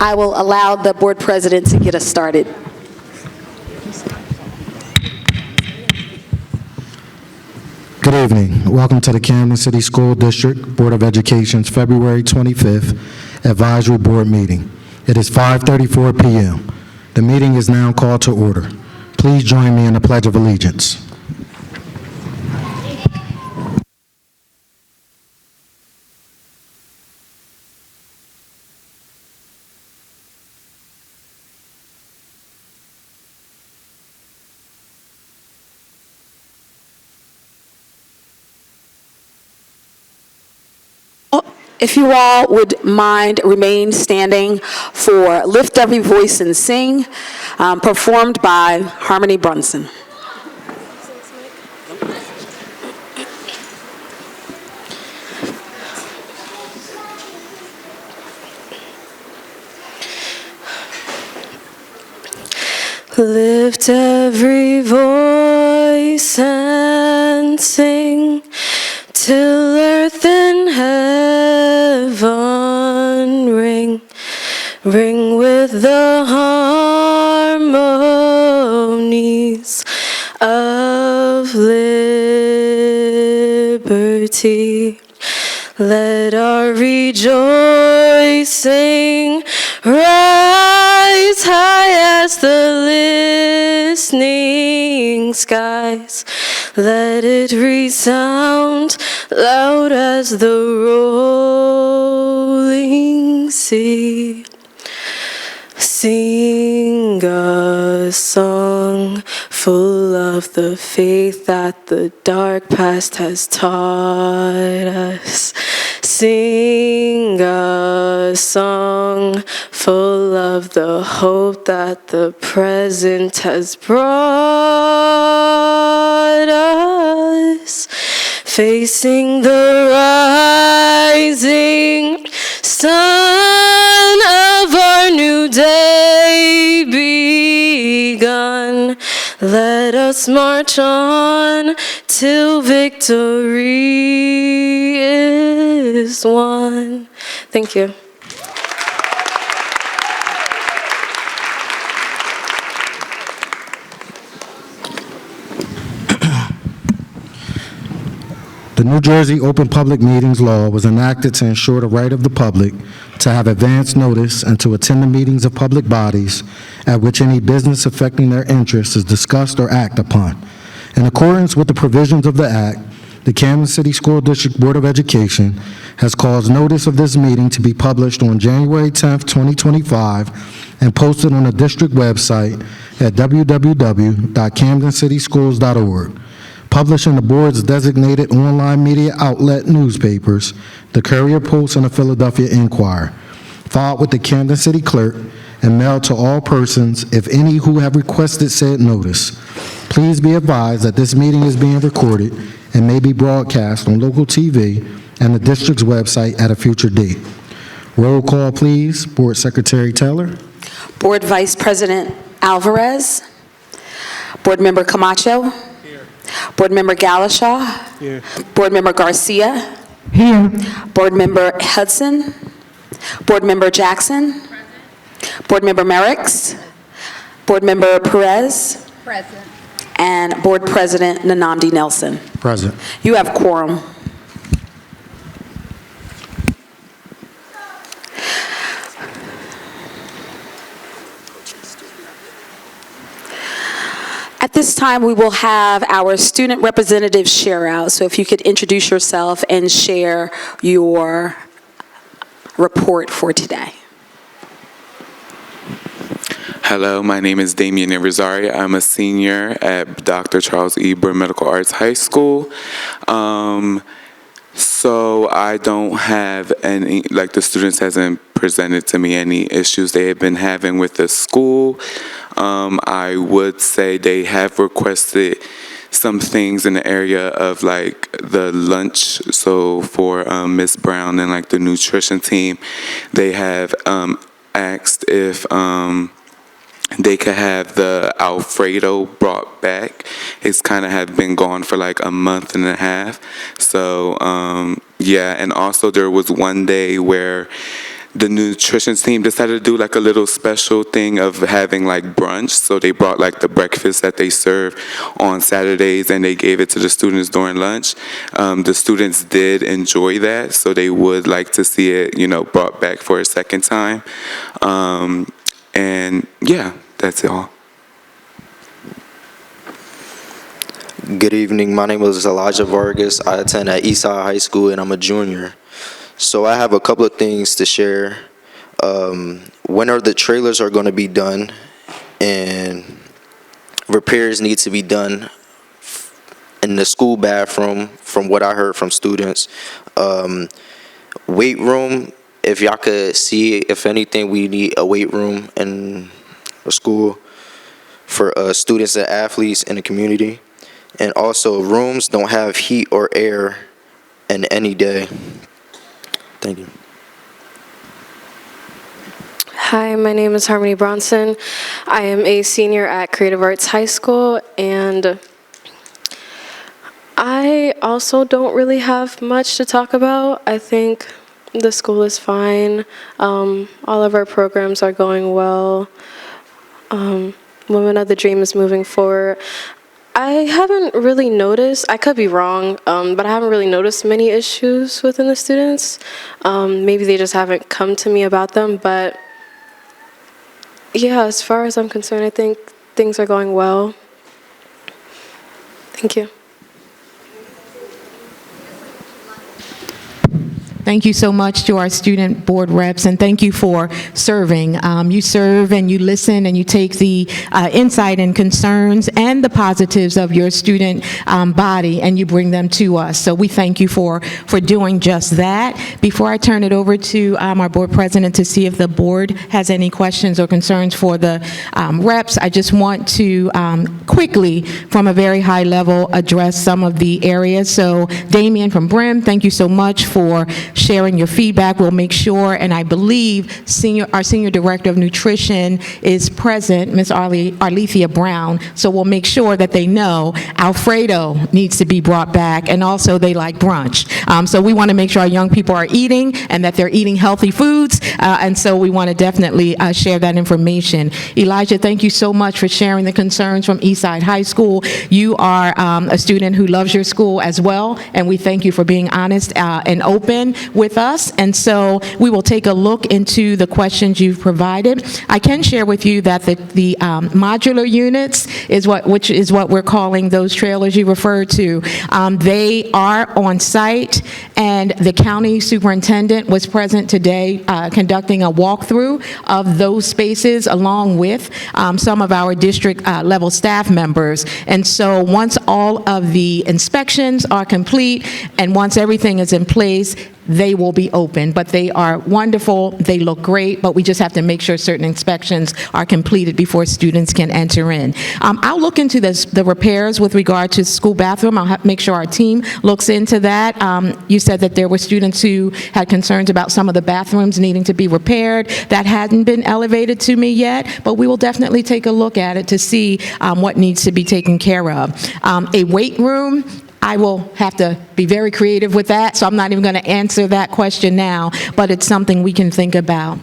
I will allow the board president to get us started. Good evening. Welcome to the Camden City School District Board of Education's February 25th Advisory Board meeting. It is 5:34 p.m. The meeting is now called to order. Please join me in the Pledge of Allegiance. If you all would mind remain standing for Lift Every Voice and Sing, performed by Harmony Brunson. Lift every voice and sing till earth and heaven ring, ring with the harmonies of liberty. Let our rejoicing rise high as the listening skies. Let it resound loud as the rolling sea. Sing a song full of the faith that the dark past has taught us. Sing a song full of the hope that the present has brought us. Facing the rising sun of our new day begun. Let us march on till victory is won. Thank you. The New Jersey Open Public Meetings Law was enacted to ensure the right of the public to have advance notice and to attend the meetings of public bodies at which any business affecting their interests is discussed or acted upon. In accordance with the provisions of the Act, the Camden City School District Board of Education has caused notice of this meeting to be published on January 10th, 2025, and posted on the district website at www.camdencityschools.org. Published in the board's designated online media outlet newspapers, the Courier Post and the Philadelphia Inquirer, filed with the Camden City Clerk and mailed to all persons, if any, who have requested said notice. Please be advised that this meeting is being recorded and may be broadcast on local TV and the district's website at a future date. Roll call, please. Board Secretary Taylor. Board Vice President Alvarez. Board Member Camacho. Board Member Galashaw. Here. Board Member Garcia. Here. Board Member Hudson. Board Member Jackson. Present. Board Member Merricks. Board Member Perez. Present. And Board President Nanamdi Nelson. Present. You have quorum. At this time, we will have our student representatives share out. So if you could introduce yourself and share your report for today. Hello, my name is Damian Rosario. I'm a senior at Dr. Charles E. Burr Medical Arts High School. So I don't have any, like the students hasn't presented to me any issues they have been having with the school. I would say they have requested some things in the area of like the lunch. So for Ms. Brown and like the nutrition team, they have asked if they could have the Alfredo brought back. It's kind of have been gone for like a month and a half. So yeah, and also there was one day where the nutrition team decided to do like a little special thing of having like brunch. So they brought like the breakfast that they serve on Saturdays and they gave it to the students during lunch. The students did enjoy that, so they would like to see it, brought back for a second time. And yeah, that's it all. Good evening. My name is Elijah Vargas. I attend at Eastside High School, and I'm a junior. So I have a couple of things to share. When are the trailers are going to be done, and repairs need to be done in the school bathroom, from what I heard from students. Weight room, if y'all could see, if anything, we need a weight room in the school for students and athletes in the community. And also, rooms don't have heat or air in any day. Thank you. Hi, my name is Harmony Bronson. I am a senior at Creative Arts High School, and I also don't really have much to talk about. I think the school is fine. All of our programs are going well. Women of the Dream is moving forward. I haven't really noticed, I could be wrong, but I haven't really noticed many issues within the students. Maybe they just haven't come to me about them, but yeah, as far as I'm concerned, I think things are going well. Thank you. Thank you so much to our student board reps, and thank you for serving. You serve and you listen and you take the insight and concerns and the positives of your student body and you bring them to us. So we thank you for doing just that. Before I turn it over to our board president to see if the board has any questions or concerns for the reps, I just want to quickly, from a very high level, address some of the areas. So Damien from Brim, thank you so much for sharing your feedback. We'll make sure, and I believe our Senior Director of Nutrition is present, Ms. Arlethea Brown, so we'll make sure that they know Alfredo needs to be brought back, and also they like brunch. So we want to make sure our young people are eating and that they're eating healthy foods, and so we want to definitely share that information. Elijah, thank you so much for sharing the concerns from Eastside High School. You are a student who loves your school as well, and we thank you for being honest and open with us, and so we will take a look into the questions you've provided. I can share with you that the modular units which is what we're calling those trailers you referred to. They are on site, and the county superintendent was present today conducting a walkthrough of those spaces along with some of our district level staff members. And so once all of the inspections are complete and once everything is in place, they will be open, but they are wonderful, they look great, but we just have to make sure certain inspections are completed before students can enter in. I'll look into the repairs with regard to school bathroom. I'll make sure our team looks into that. You said that there were students who had concerns about some of the bathrooms needing to be repaired. That hadn't been elevated to me yet, but we will definitely take a look at it to see what needs to be taken care of. A weight room, I will have to be very creative with that, so I'm not even going to answer that question now, but it's something we can think about.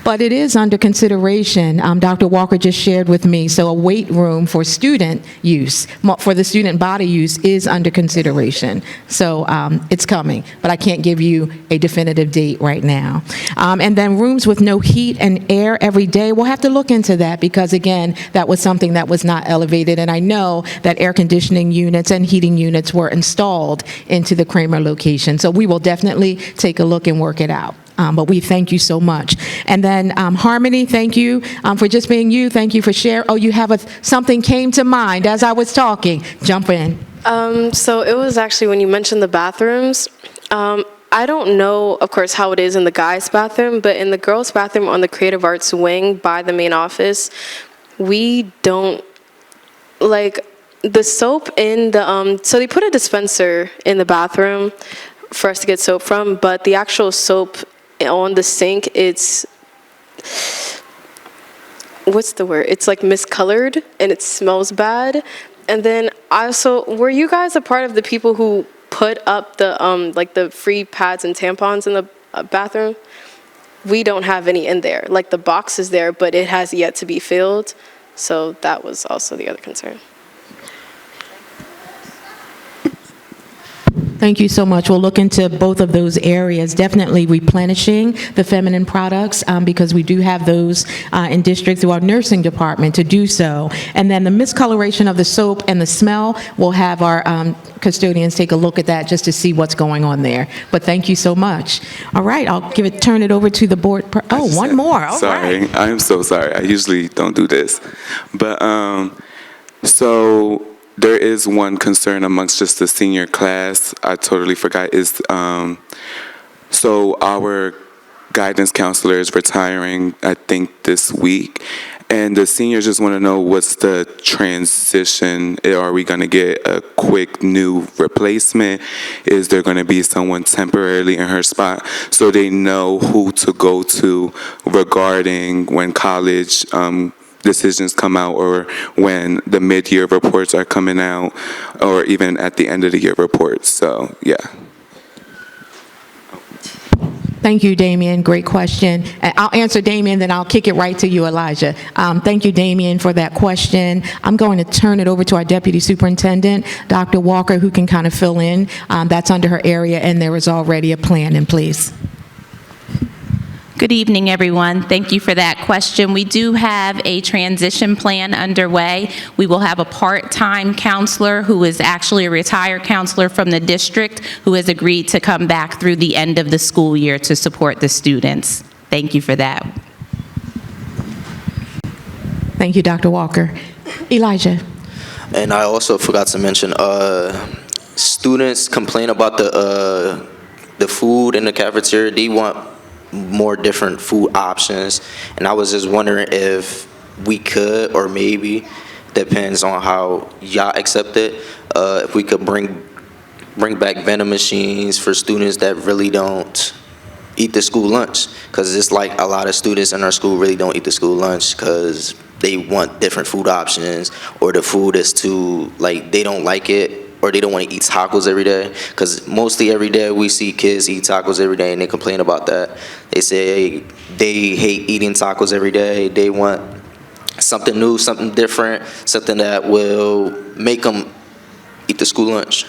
But it is under consideration. Dr. Walker just shared with me, so a weight room for student use, for the student body use, is under consideration. So it's coming, but I can't give you a definitive date right now. And then rooms with no heat and air every day, we'll have to look into that because, again, that was something that was not elevated. And I know that air conditioning units and heating units were installed into the Kramer location. So we will definitely take a look and work it out. But we thank you so much. And then Harmony, thank you for just being you. Thank you for sharing. Oh, you have something came to mind as I was talking. Jump in. So it was actually when you mentioned the bathrooms. I don't know, of course, how it is in the guys' bathroom, but in the girls' bathroom on the Creative Arts wing by the main office, we don't, like, the soap in the, so they put a dispenser in the bathroom for us to get soap from, but the actual soap on the sink, it's, what's the word? It's like miscolored and it smells bad. And then also, were you guys a part of the people who put up the like the free pads and tampons in the bathroom, we don't have any in there. Like, the box is there, but it has yet to be filled. So that was also the other concern. Thank you so much. We'll look into both of those areas, definitely replenishing the feminine products, because we do have those in district through our nursing department to do so. And then the miscoloration of the soap and the smell, we'll have our custodians take a look at that just to see what's going on there. But thank you so much. All right, I'll turn it over to the board. One more. All Sorry, right. I am so sorry. I usually don't do this. But, so there is one concern amongst just the senior class. I totally forgot is, so our guidance counselor is retiring, I think, this week. And the seniors just want to know what's the transition. Are we going to get a quick new replacement? Is there going to be someone temporarily in her spot so they know who to go to regarding when college decisions come out, or when the mid-year reports are coming out, or even at the end of the year reports? So, yeah. Thank you, Damien. Great question. And I'll answer Damien, then I'll kick it right to you, Elijah. Thank you, Damien, for that question. I'm going to turn it over to our Deputy Superintendent, Dr. Walker, who can kind of fill in. That's under her area, and there is already a plan in place. Good evening, everyone. Thank you for that question. We do have a transition plan underway. We will have a part-time counselor who is actually a retired counselor from the district who has agreed to come back through the end of the school year to support the students. Thank you for that. Thank you, Dr. Walker. Elijah. And I also forgot to mention, students complain about the food in the cafeteria. They want more different food options, and I was just wondering if we could, or maybe depends on how y'all accept it, if we could bring back vending machines for students that really don't eat the school lunch, because it's like a lot of students in our school really don't eat the school lunch because they want different food options, or the food is too, like, they don't like it, or they don't want to eat tacos every day, because mostly every day we see kids eat tacos every day and they complain about that. They say they hate eating tacos every day. They want something new, something different, something that will make them eat the school lunch.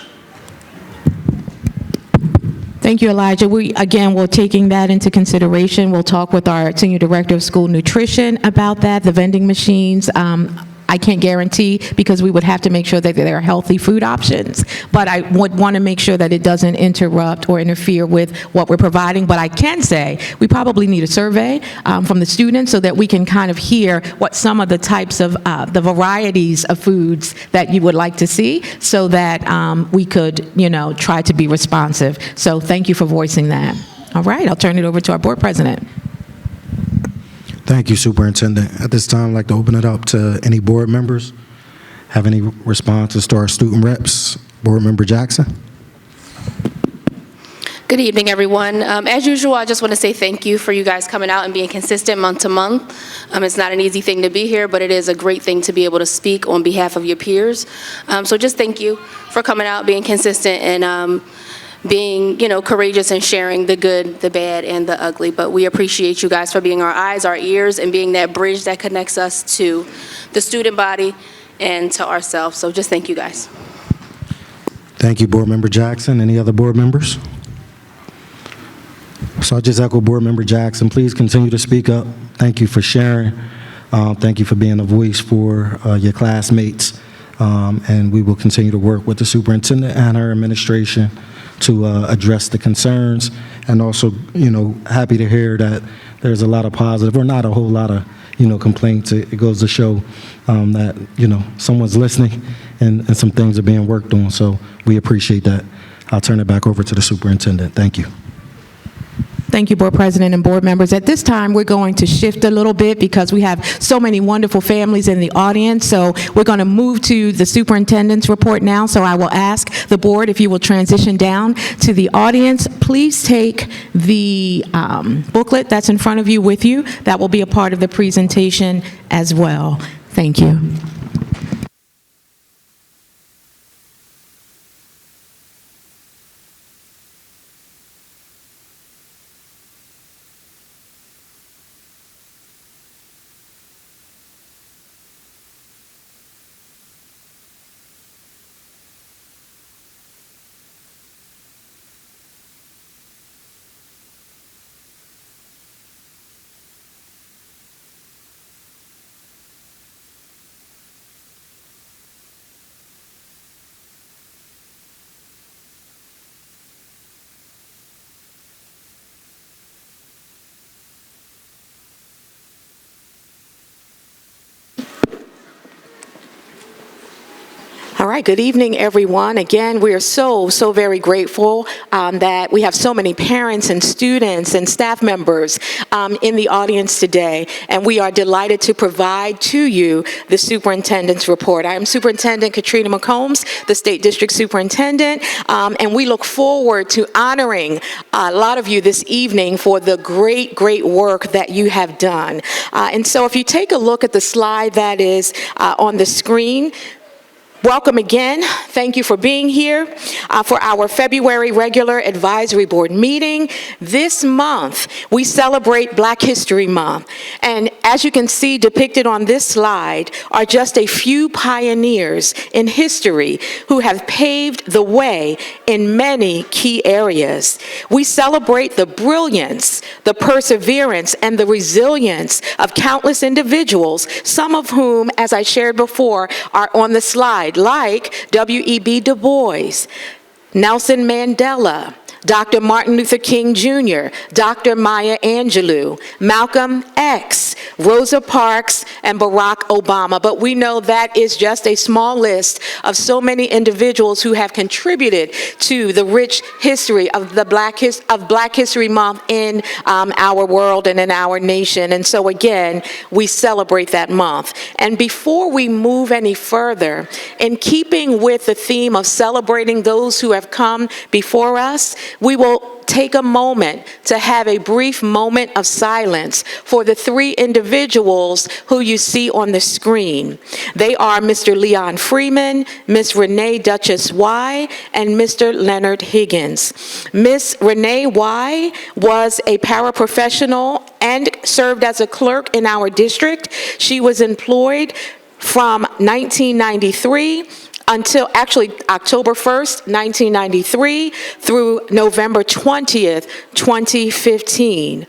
Thank you, Elijah. We're taking that into consideration. We'll talk with our Senior Director of School Nutrition about that, the vending machines. I can't guarantee, because we would have to make sure that there are healthy food options, but I would want to make sure that it doesn't interrupt or interfere with what we're providing. But I can say we probably need a survey from the students so that we can kind of hear what some of the types of the varieties of foods that you would like to see, so that we could, try to be responsive. So thank you for voicing that. All right, I'll turn it over to our board president. Thank you, Superintendent. At this time, I'd like to open it up to any board members. Have any responses to our student reps? Board Member Jackson. Good evening, everyone. As usual, I just want to say thank you for you guys coming out and being consistent month to month. It's not an easy thing to be here, but it is a great thing to be able to speak on behalf of your peers. So just thank you for coming out, being consistent, and being, courageous and sharing the good, the bad, and the ugly. But we appreciate you guys for being our eyes, our ears, and being that bridge that connects us to the student body and to ourselves. So just thank you guys. Thank you, Board Member Jackson. Any other board members? So I'll just echo Board Member Jackson. Please continue to speak up. Thank you for sharing. Thank you for being a voice for your classmates. And we will continue to work with the superintendent and her administration to address the concerns, and also, happy to hear that there's a lot of positive, or not a whole lot of, complaints. It goes to show that, someone's listening and some things are being worked on. So we appreciate that. I'll turn it back over to the superintendent. Thank you. Thank you, Board President and board members. At this time, we're going to shift a little bit because we have so many wonderful families in the audience. So we're going to move to the superintendent's report now. So I will ask the board if you will transition down to the audience. Please take the booklet that's in front of you with you. That will be a part of the presentation as well. Thank you. right, good evening, everyone. Again, we are so very grateful that we have so many parents and students and staff members in the audience today, and we are delighted to provide to you the superintendent's report. I am Superintendent Katrina McCombs, the State District Superintendent, and we look forward to honoring a lot of you this evening for the great work that you have done. And so if you take a look at the slide that is on the screen, welcome again. Thank you for being here for our February regular advisory board meeting. This month, we celebrate Black History Month. And as you can see depicted on this slide are just a few pioneers in history who have paved the way in many key areas. We celebrate the brilliance, the perseverance, and the resilience of countless individuals, some of whom, as I shared before, are on the slide, like W.E.B. Du Bois, Nelson Mandela, Dr. Martin Luther King Jr., Dr. Maya Angelou, Malcolm X, Rosa Parks, and Barack Obama. But we know that is just a small list of so many individuals who have contributed to the rich history of Black History Month in our world and in our nation. And so again, we celebrate that month. And before we move any further, in keeping with the theme of celebrating those who have come before us, we will take a moment to have a brief moment of silence for the three individuals who you see on the screen. They are Mr. Leon Freeman, Ms. Renee Duchess Y, and Mr. Leonard Higgins. Ms. Renee Y was a paraprofessional and served as a clerk in our district. She was employed from 1993 until actually October 1st, 1993 through November 20th, 2015.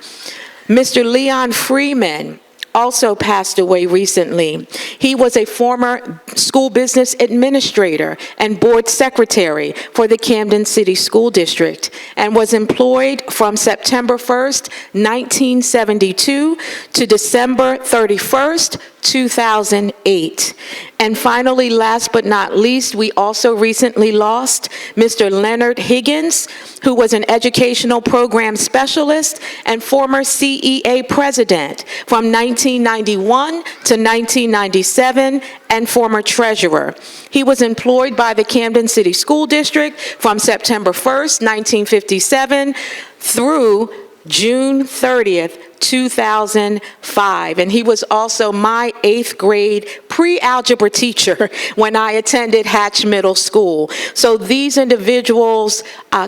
Mr. Leon Freeman also passed away recently. He was a former school business administrator and board secretary for the Camden City School District and was employed from September 1st, 1972 to December 31st, 2008. And finally, last but not least, we also recently lost Mr. Leonard Higgins, who was an educational program specialist and former CEA president from 1991 to 1997 and former treasurer. He was employed by the Camden City School District from September 1st, 1957 through June 30th, 2005, and he was also my 8th grade pre-algebra teacher when I attended Hatch Middle School. So these individuals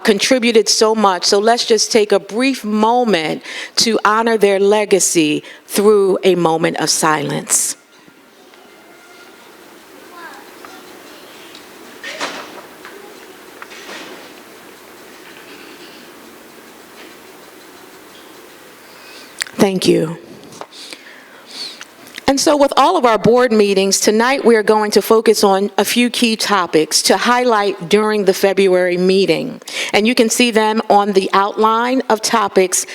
contributed so much, so let's just take a brief moment to honor their legacy through a moment of silence. Thank you. And so with all of our board meetings, tonight we are going to focus on a few key topics to highlight during the February meeting. And you can see them on the outline of topics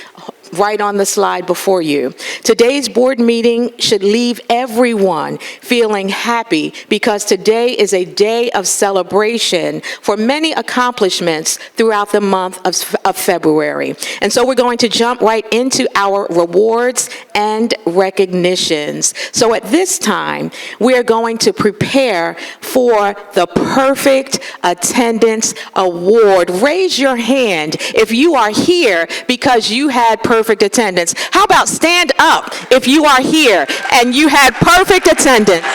right on the slide before you. Today's board meeting should leave everyone feeling happy because today is a day of celebration for many accomplishments throughout the month of February. And so we're going to jump right into our rewards and recognitions. So at this time, we're going to prepare for the Perfect Attendance Award. Raise your hand if you are here because you had perfect attendance. How about stand up if you are here and you had perfect attendance?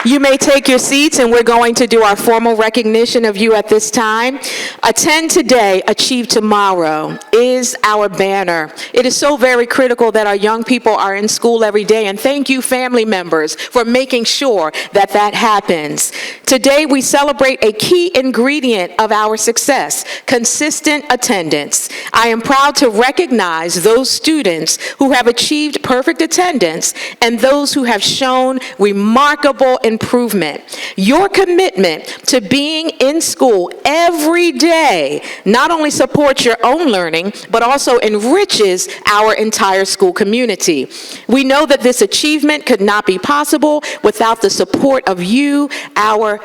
You may take your seats, and we're going to do our formal recognition of you at this time. Attend today, achieve tomorrow is our banner. It is so very critical that our young people are in school every day, and thank you, family members, for making sure that that happens. Today, we celebrate a key ingredient of our success, consistent attendance. I am proud to recognize those students who have achieved perfect attendance and those who have shown remarkable improvement. Your commitment to being in school every day not only supports your own learning, but also enriches our entire school community. We know that this achievement could not be possible without the support of you, our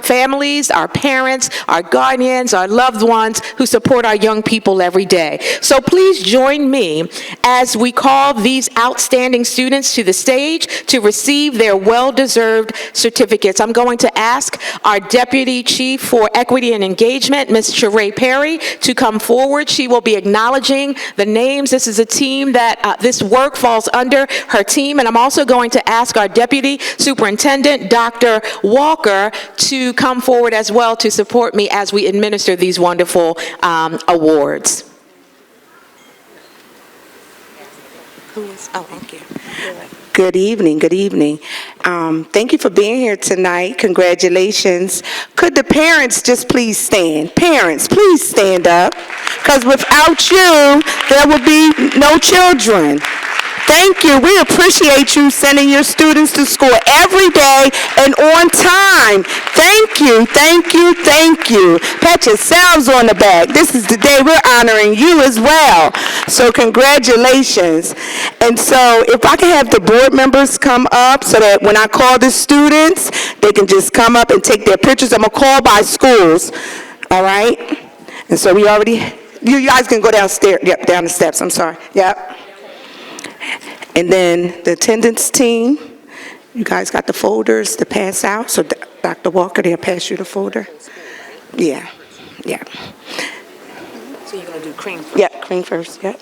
families, our parents, our guardians, our loved ones who support our young people every day. So please join me as we call these outstanding students to the stage to receive their well-deserved certificates. I'm going to ask our Deputy Chief for Equity and Engagement, Ms. Sheree Perry, to come forward. She will be acknowledging the names. This is a team that this work falls under her team, and I'm also going to ask our Deputy Superintendent, Dr. Walker, to come forward as well to support me as we administer these wonderful awards. Thank you. Good evening, good evening. Thank you for being here tonight. Congratulations. Could the parents just please stand? Parents, please stand up, because without you, there will be no children. Thank you. We appreciate you sending your students to school every day and on time. Thank you, thank you, thank you. Pat yourselves on the back. This is the day we're honoring you as well. So congratulations. And so if I can have the board members come up so that when I call the students, they can just come up and take their pictures. I'm going to call by schools. All right? And so we already, you guys can go downstairs. Yep, down the steps. I'm sorry. Yep. And then the attendance team, you guys got the folders to pass out. So Dr. Walker, they'll pass you the folder. Yeah, yeah. So you're going to do cream first? Yeah, cream first, yeah.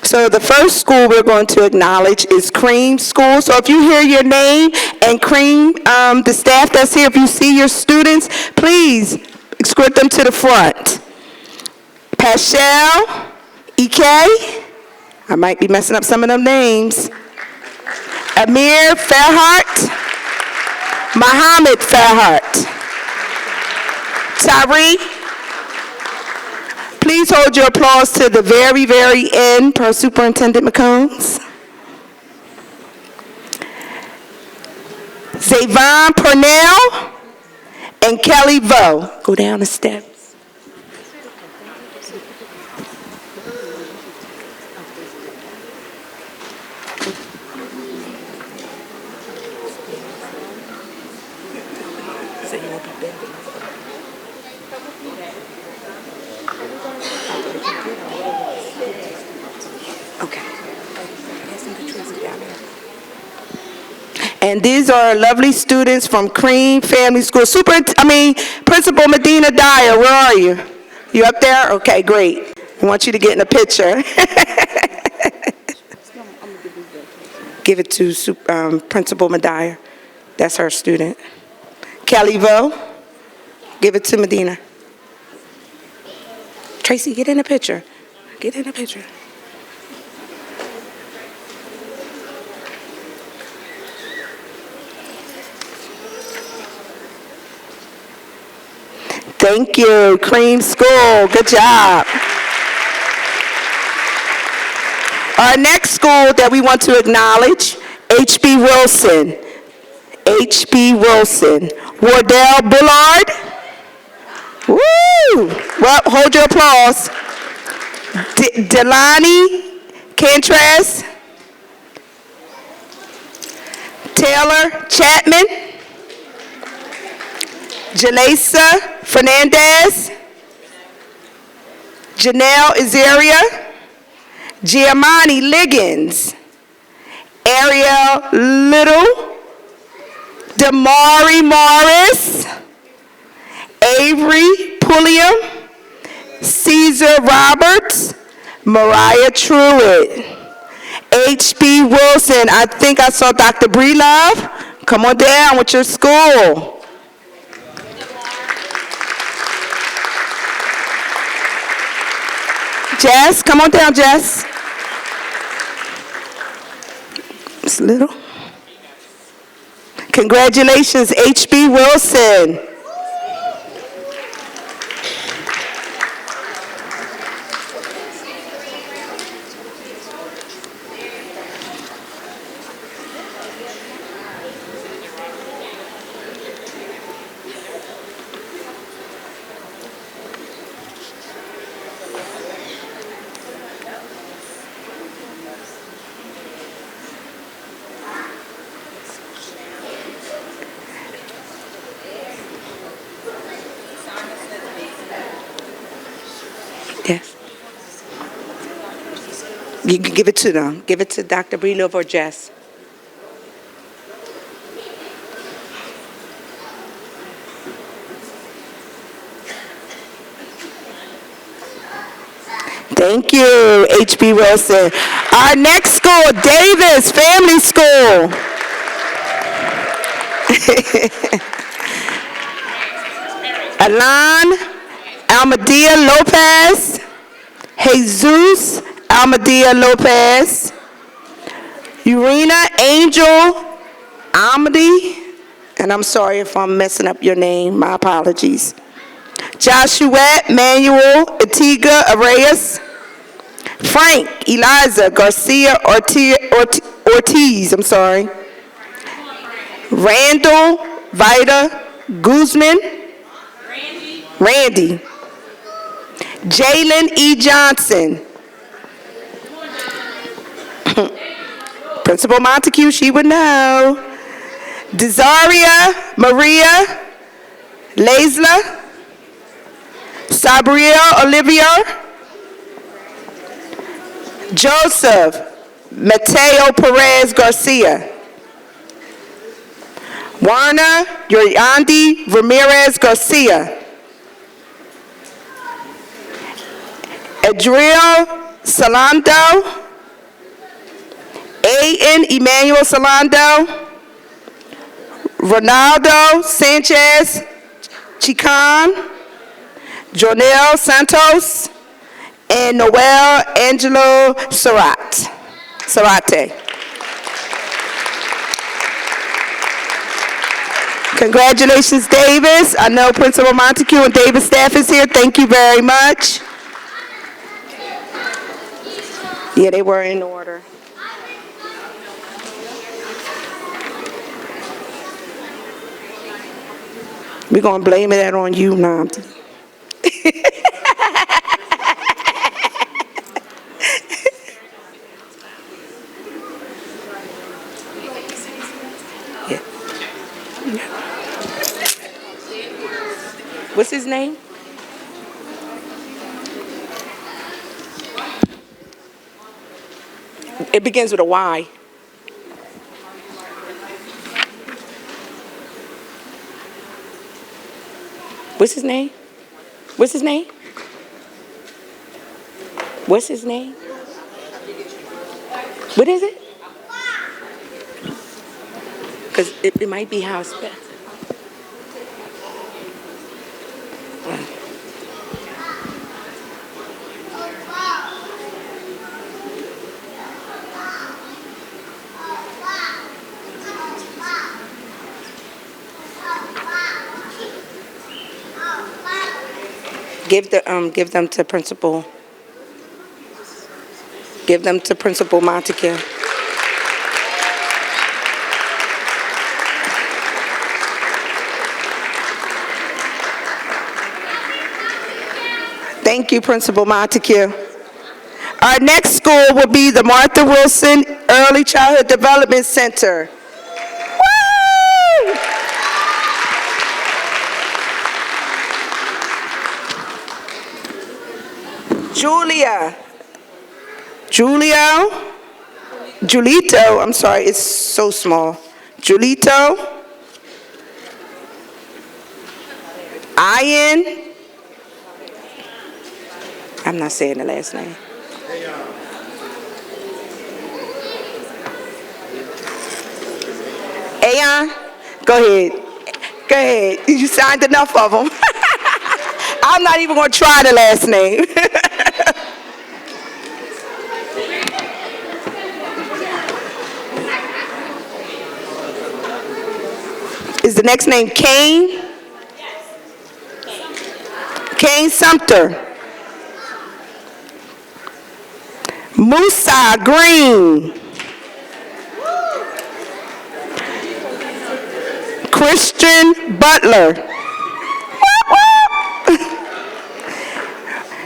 So the first school we're going to acknowledge is Cream School. So if you hear your name and Cream, the staff that's here, if you see your students, please escort them to the front. Paschal, EK. I might be messing up some of them names. Amir Fairhart, Muhammad Fairhart. Tyree, please hold your applause to the very, very end per Superintendent McCombs. Zayvon Purnell and Kelly Vo. Go down the steps. And these are lovely students from Cream Family School. Principal Medina Dyer, where are you? You up there? Okay, great. I want you to get in a picture. Give it to Principal Medina. That's her student. Kelly Vo, give it to Medina. Tracy, get in a picture. Get in a picture. Thank you, Cream School. Good job. Our next school that we want to acknowledge, H.B. Wilson. H.B. Wilson. Wardell Bullard. Woo! Well, hold your applause. Delani Cantras. Taylor Chapman. Jalesa Fernandez, Janelle Azaria, Giamani Liggins, Ariel Little, Damari Morris, Avery Pulliam, Caesar Roberts, Mariah Truitt, H.B. Wilson. I think I saw Dr. Breelove. Come on down with your school. Jess, come on down, Jess. Miss Little. Congratulations, H.B. Wilson. You can give it to them. Give it to Dr. Breedlove or Jess. Thank you, H.B. Wilson. Our next school, Davis Family School. Alan Almadía Lopez, Jesus Almadía Lopez, Urena Angel Amadi, and I'm sorry if I'm messing up your name, my apologies. Joshua Manuel Antigua Arreyes, Frank Eliza Garcia Ortiz, Randall Vida Guzman, Randy, Jalen E. Johnson, Principal Montague, she would know, Desaria Maria Lazla, Sabriel Olivia, Joseph Mateo Perez Garcia, Warner Yuriandi Ramirez Garcia, Adriel Salando, A.N. Emmanuel Salando, Ronaldo Sanchez Chican, Jonel Santos, and Noel Angelo Sarate. Congratulations, Davis. I know Principal Montague and Davis staff is here. Thank you very much. Yeah, they were in order. We're going to blame that on you, Namdi. What's his name? It begins with a Y. What's his name? What's his name? What's his name? What is it? Because it might be how it's spelled. Give them to Principal. Give them to Principal Montague. Thank you, Principal Montague. Our next school will be the Martha Wilson Early Childhood Development Center. Woo! Julito, I'm sorry, it's so small. Julito, Ian, I'm not saying the last name. Ayan, go ahead. Go ahead. You signed enough of them. I'm not even going to try the last name. Is the next name Kane? Kane Sumter. Musa Green. Christian Butler.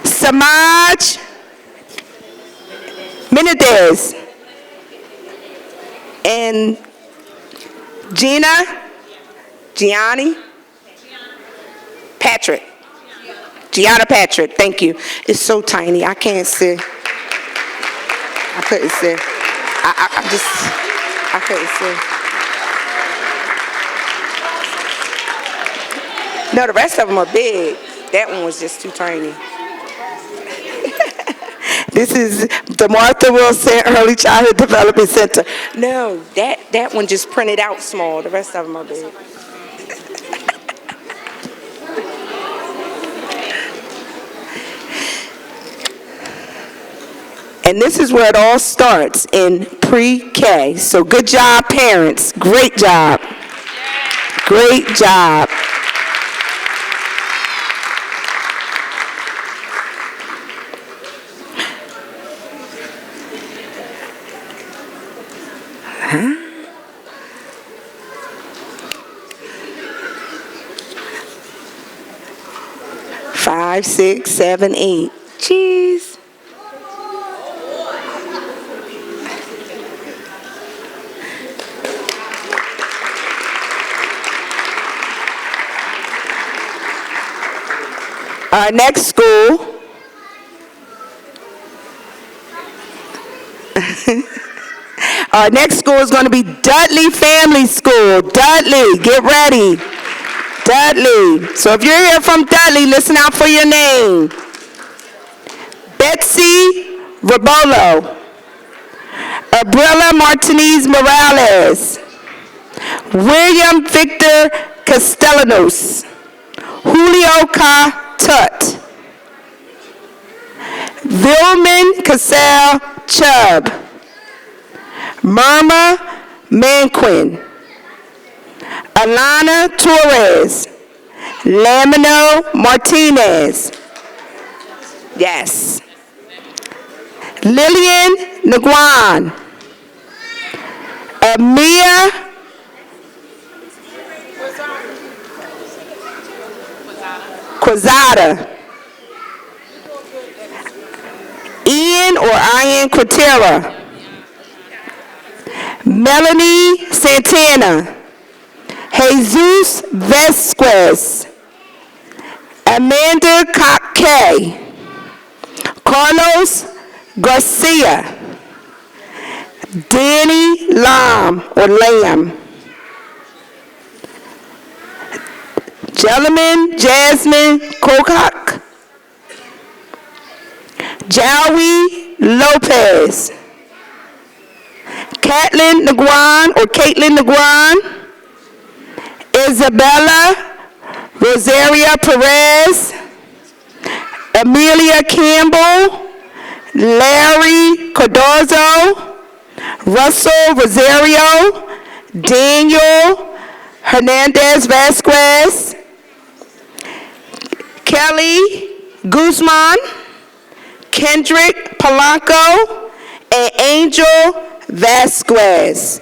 Samaj Menendez. And Gianna Patrick. Thank you. It's so tiny, I can't see. I couldn't see. I couldn't see. No, the rest of them are big. That one was just too tiny. This is the Martha Wilson Early Childhood Development Center. No, that one just printed out small. The rest of them are big. And this is where it all starts, in pre-K. So good job, parents. Great job. Great job. Huh? 5, 6, 7, 8. Cheese. Our next school our next school is going to be Dudley Family School. Dudley, get ready. Dudley. So if you're here from Dudley, listen out for your name. Betsy Rabolo. Abrilla Martinez Morales. William Victor Castellanos. Julio Tut. Vilman Cassell Chubb. Myrma Manquin. Alana Torres. Lamino Martinez. Yes. Lillian Nguyen. Amia Quezada. Ian or Ian Quatera. Melanie Santana. Jesus Vesquez. Amanda Cockay. Carlos Garcia. Danny Lam or Lamb. Jasmine Kokak. Jowie Lopez. Caitlin Nguyen. Isabella Rosaria Perez. Amelia Campbell. Larry Cardozo. Russell Rosario. Daniel Hernandez Vasquez. Kelly Guzman. Kendrick Polanco. And Angel Vasquez.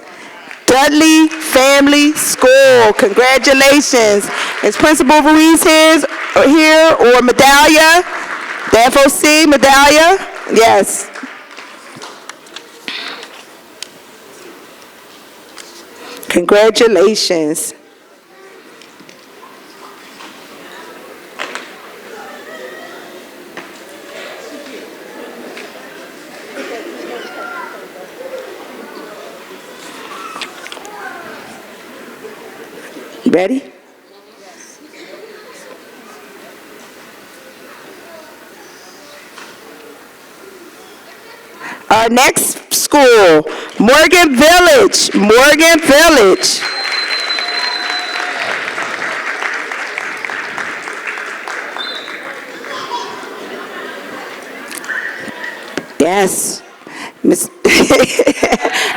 Dudley Family School. Congratulations. Is Principal Ruiz here or Medallia? The FOC, Medallia? Yes. Congratulations. Ready? Our next school, Morgan Village. Morgan Village. Yes. Miss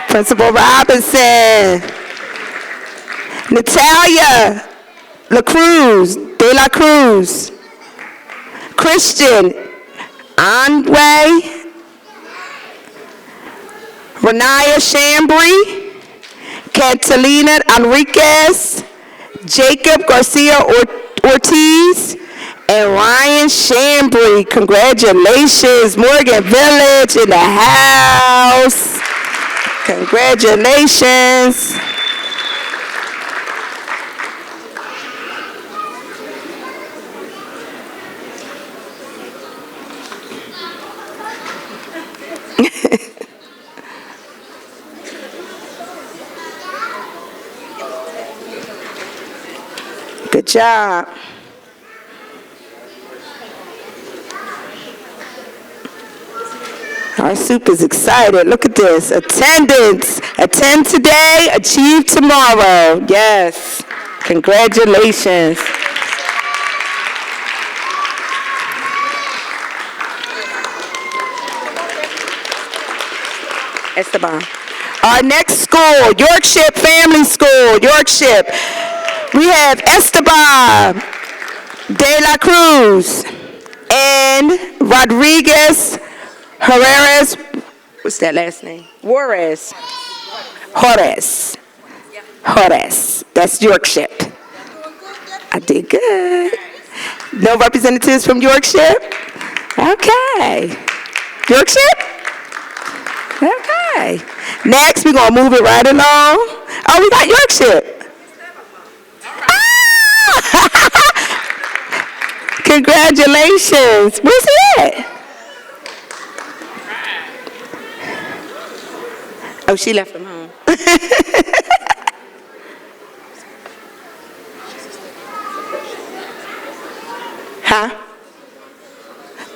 Principal Robinson. Natalia De La Cruz. Christian Andre. Renaya Chambry. Catalina Enriquez. Jacob Garcia Ortiz. And Ryan Chambry. Congratulations. Morgan Village in the house. Congratulations. Good job. Our soup is excited. Look at this. Attendance. Attend today, achieve tomorrow. Yes. Congratulations. Esteban. Our next school, Yorkshire Family School, Yorkshire. We have Esteban de la Cruz and Rodriguez Herrera's, what's that last name? Juarez. That's Yorkshire. I did good. No representatives from Yorkshire? Okay. Yorkshire? Okay. Next, we're going to move it right along. Oh, we got Yorkshire. Ah! Congratulations. Where's he at? Oh, she left him home. Huh?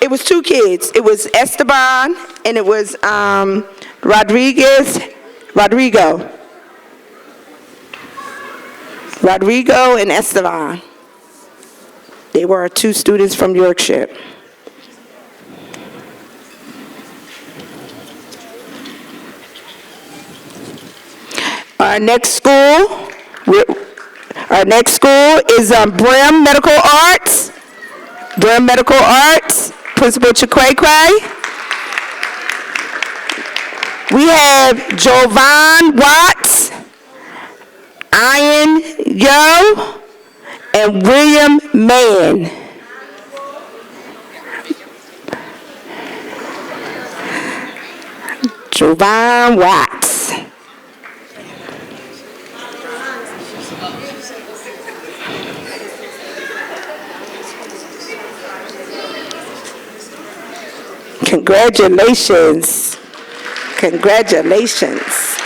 It was two kids. It was Esteban and it was Rodrigo and Esteban. They were our two students from Yorkshire. Our next school is Brim Medical Arts. Brim Medical Arts, Principal Chikway. We have Jovan Watts, Ian Yo, and William Mann. Jovan Watts. Congratulations. Congratulations.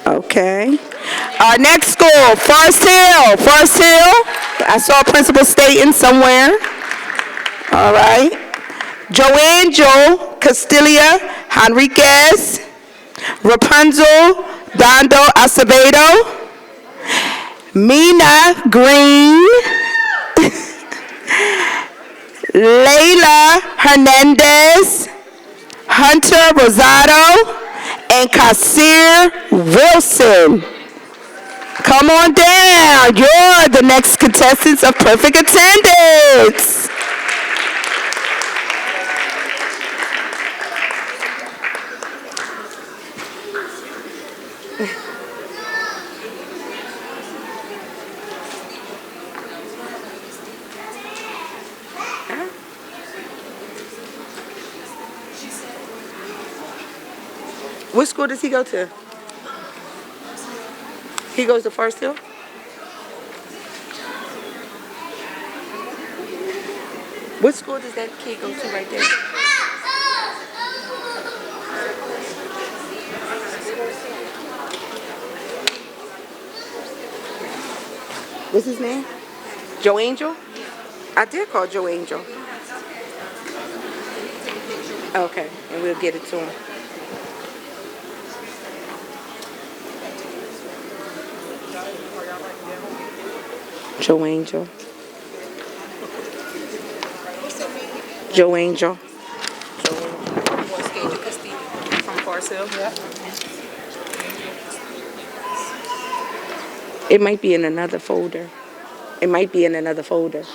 Okay. Our next school, Forest Hill. Forest Hill. I saw Principal Staten somewhere. All right. Joangel Castilla Henriquez. Rapunzel Dondo Acevedo. Mina Green. Layla Hernandez. Hunter Rosado. And Kasir Wilson. Come on down. You're the next contestants of perfect attendance. What school does he go to? He goes to Forest Hill? What school does that kid go to right there? What's his name? Joe Angel? I did call Joe Angel. Okay, and we'll get it to him. Joe Angel. Joe Angel. From Forest Hill. Yeah. It might be in another folder. It might be in another folder.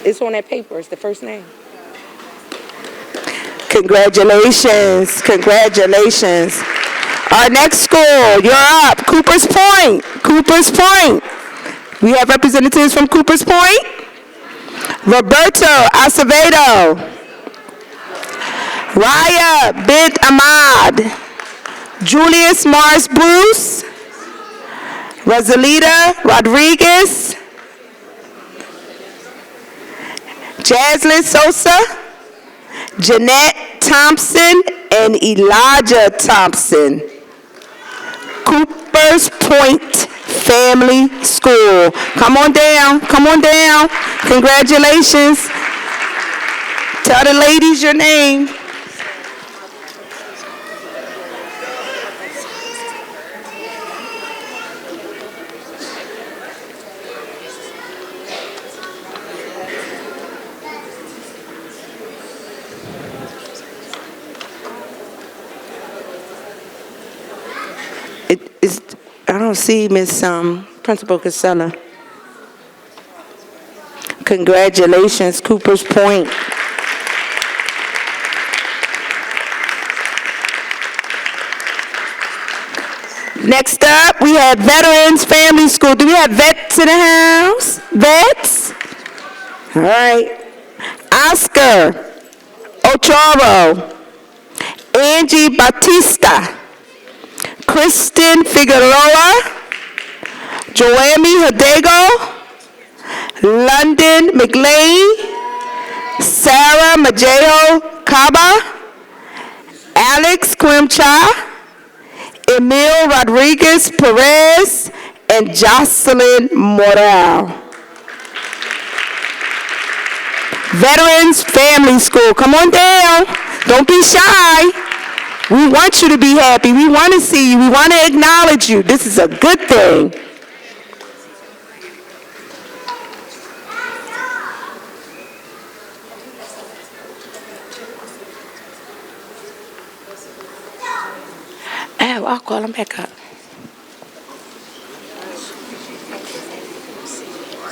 It's on that paper. It's the first name. Congratulations. Congratulations. Our next school, you're up. Coopers Point. Coopers Point. We have representatives from Coopers Point. Roberto Acevedo. Raya Bint Ahmad. Julius Mars Bruce. Rosalita Rodriguez. Jaslyn Sosa, Jeanette Thompson, and Elijah Thompson. Coopers Point Family School. Come on down, come on down. Congratulations. Tell the ladies your name. I don't see Miss Principal Casella. Congratulations, Coopers Point. Next up, we have Veterans Family School. Do we have vets in the house? Vets? All right. Oscar Ochoro, Angie Batista, Kristen Figueroa, Joami Hidego, London McLean, Sarah Majejo Caba, Alex Quimcha, Emil Rodriguez Perez, and Jocelyn Morel. Veterans Family School, come on down. Don't be shy. We want you to be happy. We want to see you. We want to acknowledge you. This is a good thing. Oh, I'll call him back up.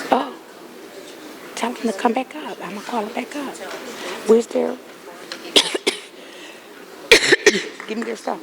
Oh, tell him to come back up. I'm going to call him back up. Where's their... Give me their stuff.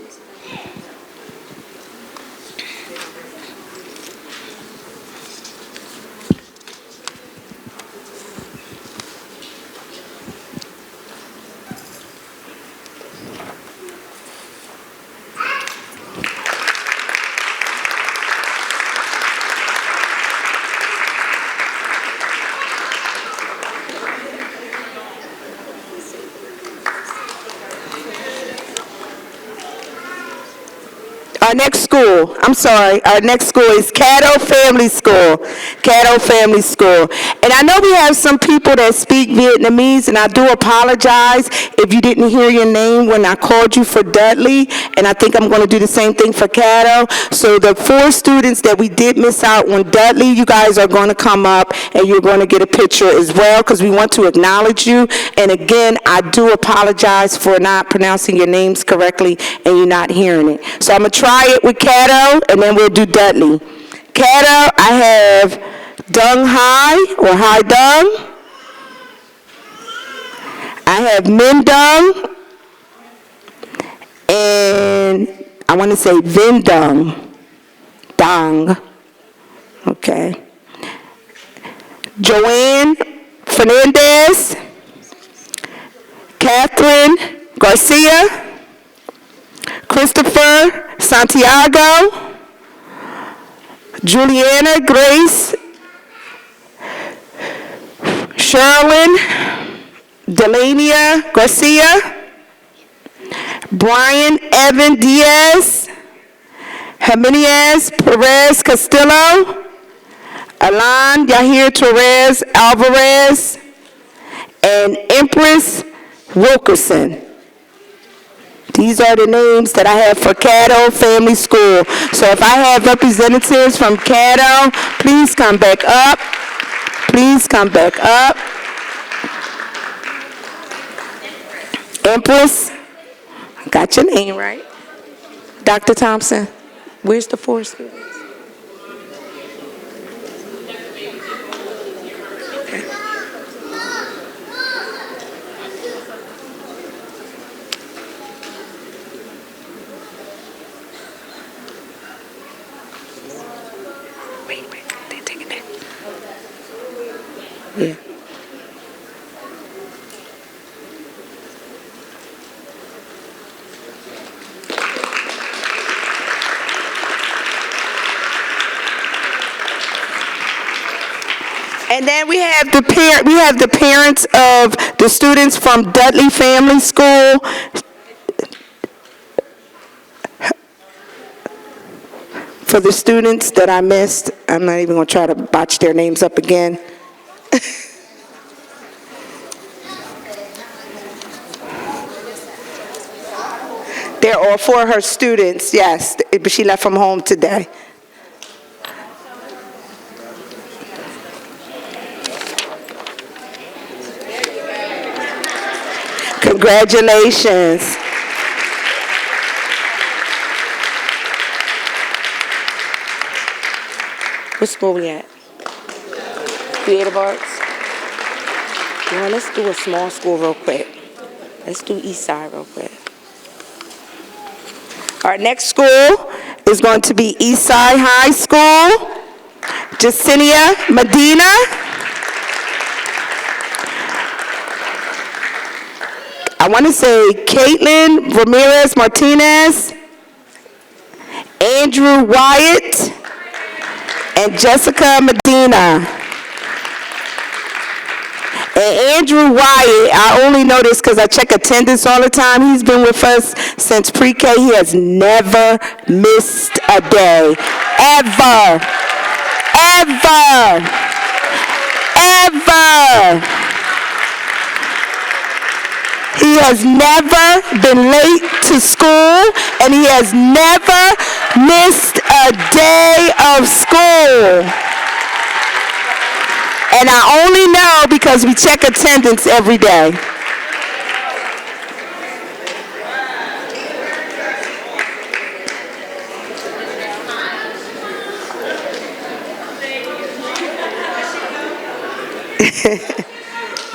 Our next school is Caddo Family School. Caddo Family School. And I know we have some people that speak Vietnamese, and I do apologize if you didn't hear your name when I called you for Dudley, and I think I'm going to do the same thing for Caddo. So the 4 students that we did miss out on Dudley, you guys are going to come up, and you're going to get a picture as well, because we want to acknowledge you. And again, I do apologize for not pronouncing your names correctly and you not hearing it. So I'm going to try it with Caddo, and then we'll do Dudley. Caddo, I have Dung Hai, or Hai Dung. I have Min Dung. And I want to say Vin Dung. Dong. Okay. Joanne Fernandez. Catherine Garcia. Christopher Santiago, Juliana Grace, Sherlyn Delania Garcia, Brian Evan Diaz, Jimenez Perez Castillo, Alan Yahir Torres Alvarez, and Empress Wilkerson. These are the names that I have for Caddo Family School. So if I have representatives from Caddo, please come back up. Please come back up. Empress, I got your name right. Dr. Thompson, where's the 4 students? Yeah. And then we have the parents of the students from Dudley Family School. For the students that I missed, I'm not even going to try to botch their names up again. They're all for her students, yes, but she left from home today. Congratulations. What school we at? Creative Arts? Well, let's do a small school real quick. Let's do East Side real quick. Our next school is going to be East Side High School. Jacinia Medina. I want to say Caitlin Ramirez Martinez, Andrew Wyatt, and Jessica Medina. And Andrew Wyatt, I only know this because I check attendance all the time. He's been with us since pre-K. He has never missed a day. Ever. Ever. Ever. He has never been late to school, and he has never missed a day of school. And I only know because we check attendance every day.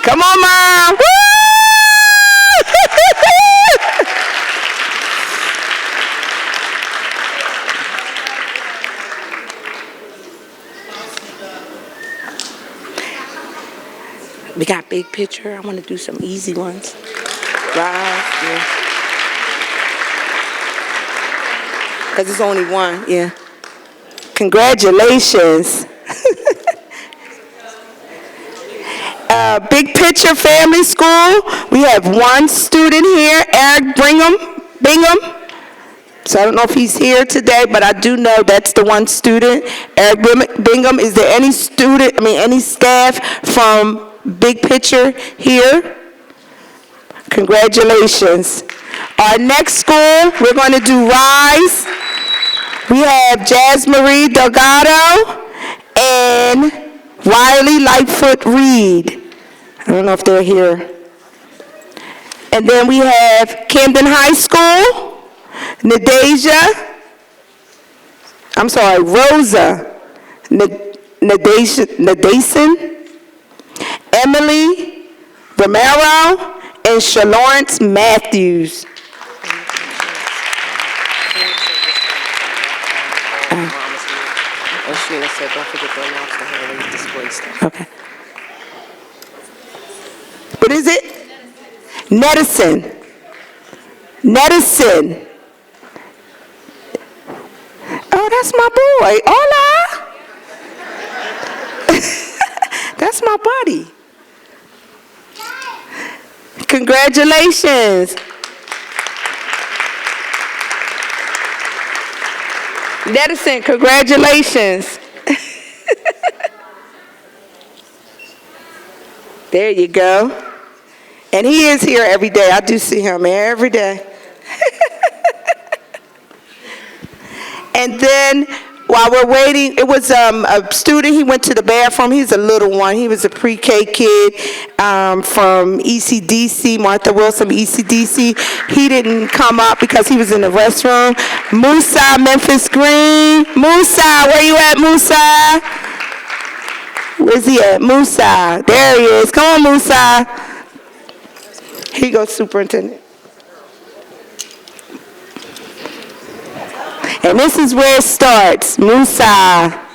Come on, Mom. Woo! We got big picture. I want to do some easy ones. Right, yeah. Because it's only one, yeah. Congratulations. Big Picture Family School. We have one student here, Eric Bingham. So I don't know if he's here today, but I do know that's the one student, Eric Bingham. Is there any any staff from Big Picture here? Congratulations. Our next school, we're going to do Rise. We have Jazz Marie Delgado and Riley Lightfoot Reed. I don't know if they're here. And then we have Camden High School, Rosa Nadason, Emily Romero, and Shalorence Matthews. Said, don't forget to announce the hair when you display stuff. Okay. What is it? Nedison. Oh, that's my boy. Hola. That's my buddy. Congratulations. Nedison, congratulations. There you go. And he is here every day. I do see him every day. And then while we're waiting, it was a student. He went to the bathroom. He's a little one. He was a pre-K kid from ECDC, Martha Wilson, ECDC. He didn't come up because he was in the restroom. Musa Memphis Green. Musa, where you at, Musa? Where's he at? Musa. There he is. Come on, Musa. Here you go, Superintendent. And this is where it starts. Musa.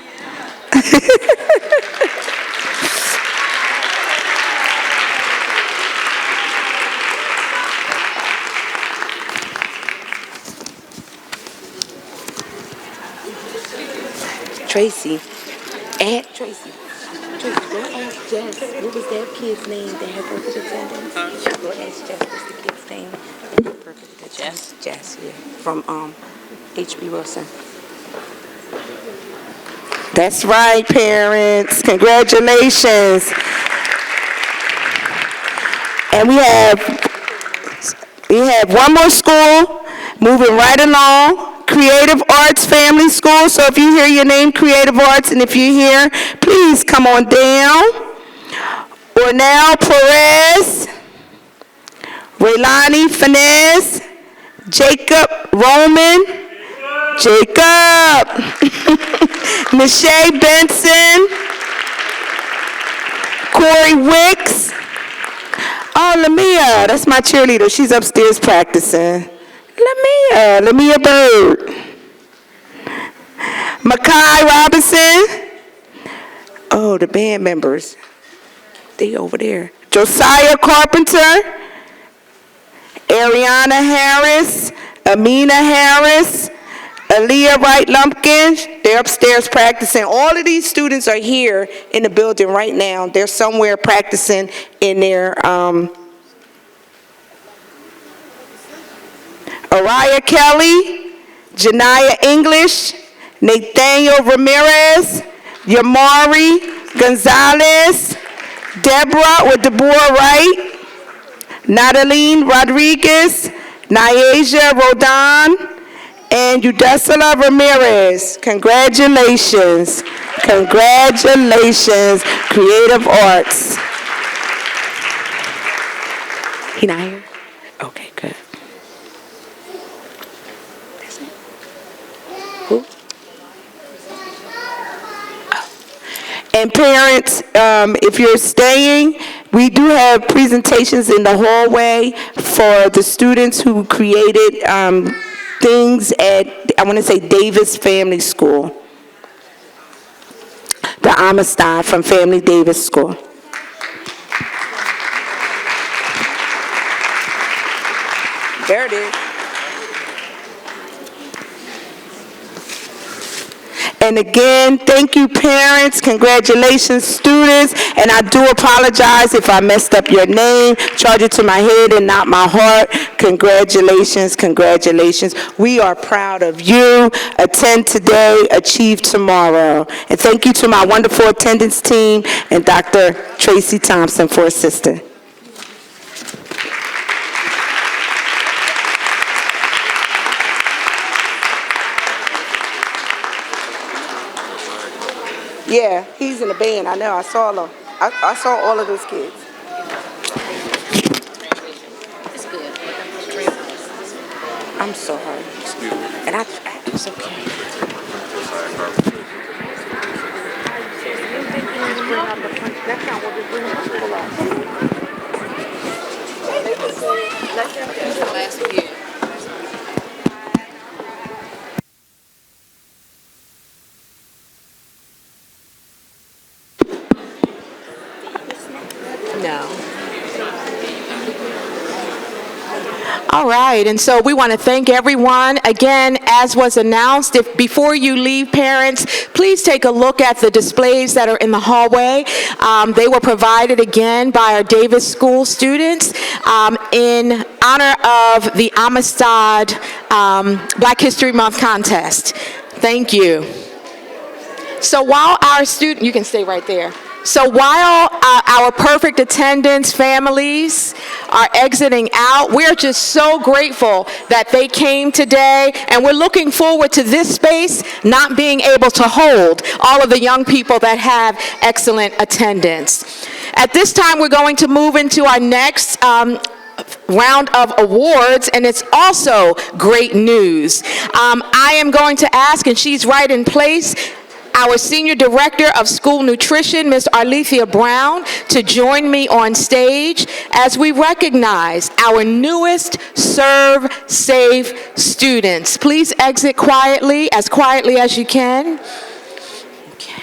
Tracy. Aunt Tracy. Jess, what was that kid's name that had perfect attendance? Go ask Jess, what's the kid's name? Perfect attendance. Jess, yeah, from H.B. Wilson. That's right, parents. Congratulations. And we have one more school moving right along. Creative Arts Family School. So if you hear your name, Creative Arts, and if you're here, please come on down. Ornell Perez, Raylani Finesse, Jacob Roman, Jacob, Michelle Benson, Corey Wicks. Oh, Lamia, that's my cheerleader. She's upstairs practicing. Lamia Bird. Makai Robinson. Oh, the band members. They over there. Josiah Carpenter. Ariana Harris. Amina Harris. Aaliyah Wright Lumpkin. They're upstairs practicing. All of these students are here in the building right now. They're somewhere practicing in their Araya Kelly, Janiyah English, Nathaniel Ramirez, Yamari Gonzalez, Deborah Wright, Nataline Rodriguez, Nyasia Rodon, and Udesala Ramirez. Congratulations. Congratulations, Creative Arts. He not here? Okay, good. Who? Oh. And parents, if you're staying, we do have presentations in the hallway for the students who created things at, I want to say, Davis Family School. The Amistad from Family Davis School. There it is. And again, thank you, parents. Congratulations, students. And I do apologize if I messed up your name. Charge it to my head and not my heart. Congratulations, congratulations. We are proud of you. Attend today, achieve tomorrow. And thank you to my wonderful attendance team and Dr. Tracy Thompson for assisting. Yeah, he's in the band. I know. I saw them. I saw all of those kids. It's good. I'm sorry. And it's okay. That's not what we bring up. That's the last year. No. All right, and so we want to thank everyone. Again, as was announced, if before you leave, parents, please take a look at the displays that are in the hallway. They were provided again by our Davis School students in honor of the Amistad Black History Month contest. Thank you. So while our student, you can stay right there. So while our perfect attendance families are exiting out, we're just so grateful that they came today, and we're looking forward to this space not being able to hold all of the young people that have excellent attendance. At this time, we're going to move into our next round of awards, and it's also great news. I am going to ask, and she's right in place, our Senior Director of School Nutrition, Ms. Arlethea Brown, to join me on stage as we recognize our newest Serve Safe students. Please exit quietly as you can. Okay.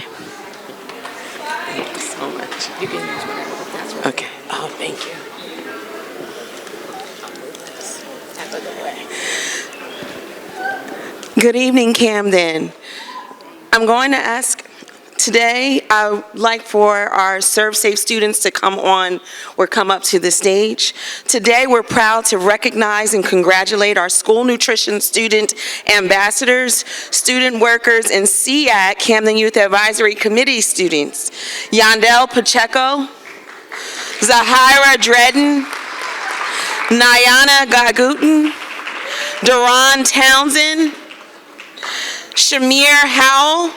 Thank you so much. You can use whatever, but that's right. Okay. Oh, thank you. Good evening, Camden. I'm going to ask Today, I would like for our Serve Safe students to come up to the stage. Today, we're proud to recognize and congratulate our school nutrition student ambassadors, student workers, and SEAC, Camden Youth Advisory Committee students. Yandel Pacheco, Zahira Dredden, Nyana Gagutin, Duran Townsend, Shamir Howell,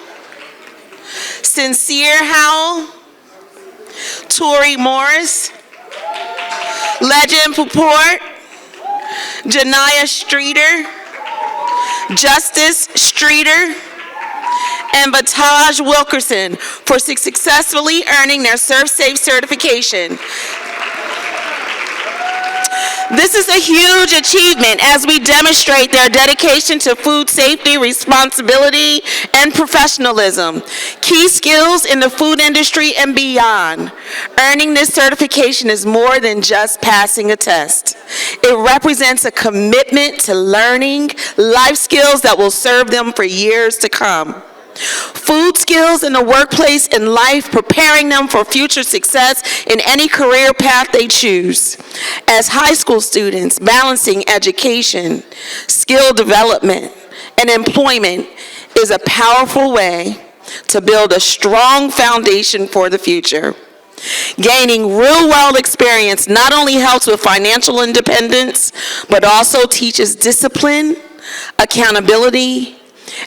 Sincere Howell, Tori Morris, Legend Puport, Janaya Streeter, Justice Streeter, and Bataj Wilkerson for successfully earning their Serve Safe certification. This is a huge achievement as we demonstrate their dedication to food safety, responsibility, and professionalism, key skills in the food industry and beyond. Earning this certification is more than just passing a test. It represents a commitment to learning life skills that will serve them for years to come. Food skills in the workplace and life, preparing them for future success in any career path they choose. As high school students, balancing education, skill development, and employment is a powerful way to build a strong foundation for the future. Gaining real-world experience not only helps with financial independence, but also teaches discipline, accountability,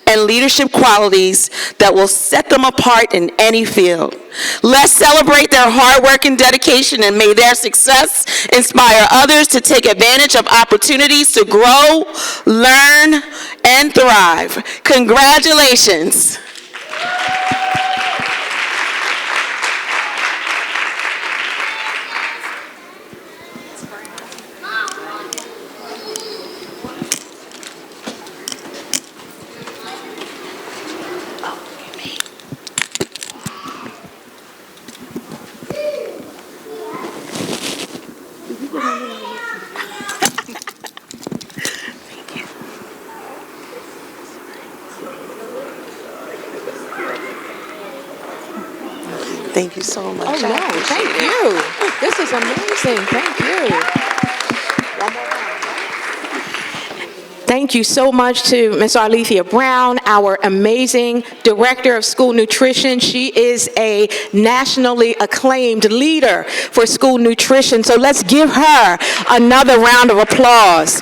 and leadership qualities that will set them apart in any field. Let's celebrate their hard work and dedication, and may their success inspire others to take advantage of opportunities to grow, learn, and thrive. Congratulations. Thank you so much. Oh, no, thank you. This is amazing. Thank you. Thank you so much to Ms. Arlethea Brown, our amazing Director of School Nutrition. She is a nationally acclaimed leader for school nutrition, so let's give her another round of applause.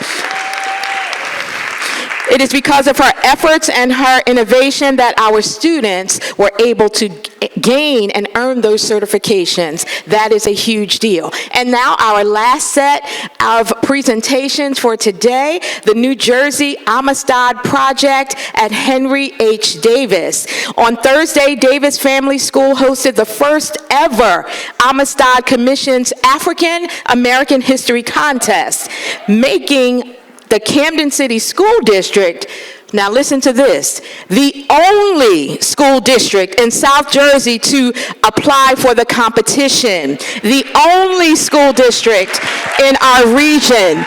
It is because of her efforts and her innovation that our students were able to gain and earn those certifications. That is a huge deal. And now our last set of presentations for today, the New Jersey Amistad Project at Henry H. Davis. On Thursday, Davis Family School hosted the first ever Amistad Commission's African American History Contest, making the Camden City School District, now listen to this, the only school district in South Jersey to apply for the competition, the only school district in our region.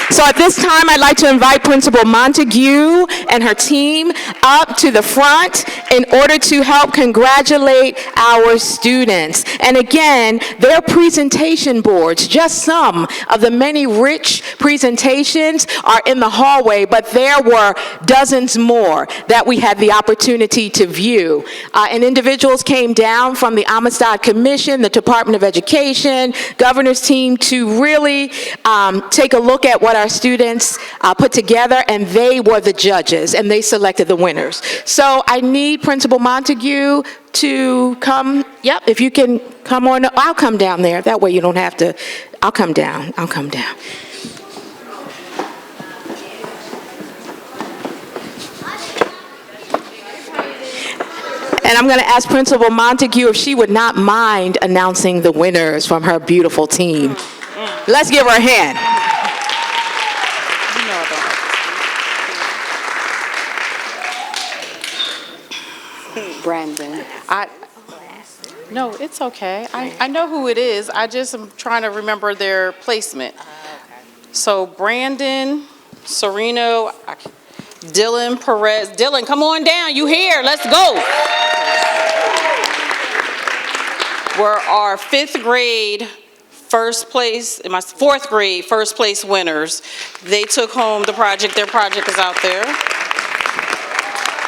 So at this time, I'd like to invite Principal Montague and her team up to the front in order to help congratulate our students. And again, their presentation boards, just some of the many rich presentations are in the hallway, but there were dozens more that we had the opportunity to view. And individuals came down from the Amistad Commission, the Department of Education, governor's team to really take a look at what our students put together, and they were the judges, and they selected the winners. So I need Principal Montague to come. Yep, if you can come on. I'll come down there. That way you don't have to. I'll come down. I'll come down. And I'm going to ask Principal Montague if she would not mind announcing the winners from her beautiful team. Let's give her a hand. Brandon. No, it's okay. I know who it is. I just am trying to remember their placement. So Brandon, Sereno, Dylan Perez. Dylan, come on down. You here. Let's go. Were our fifth grade first place, my fourth grade first place winners. They took home the project. Their project is out there.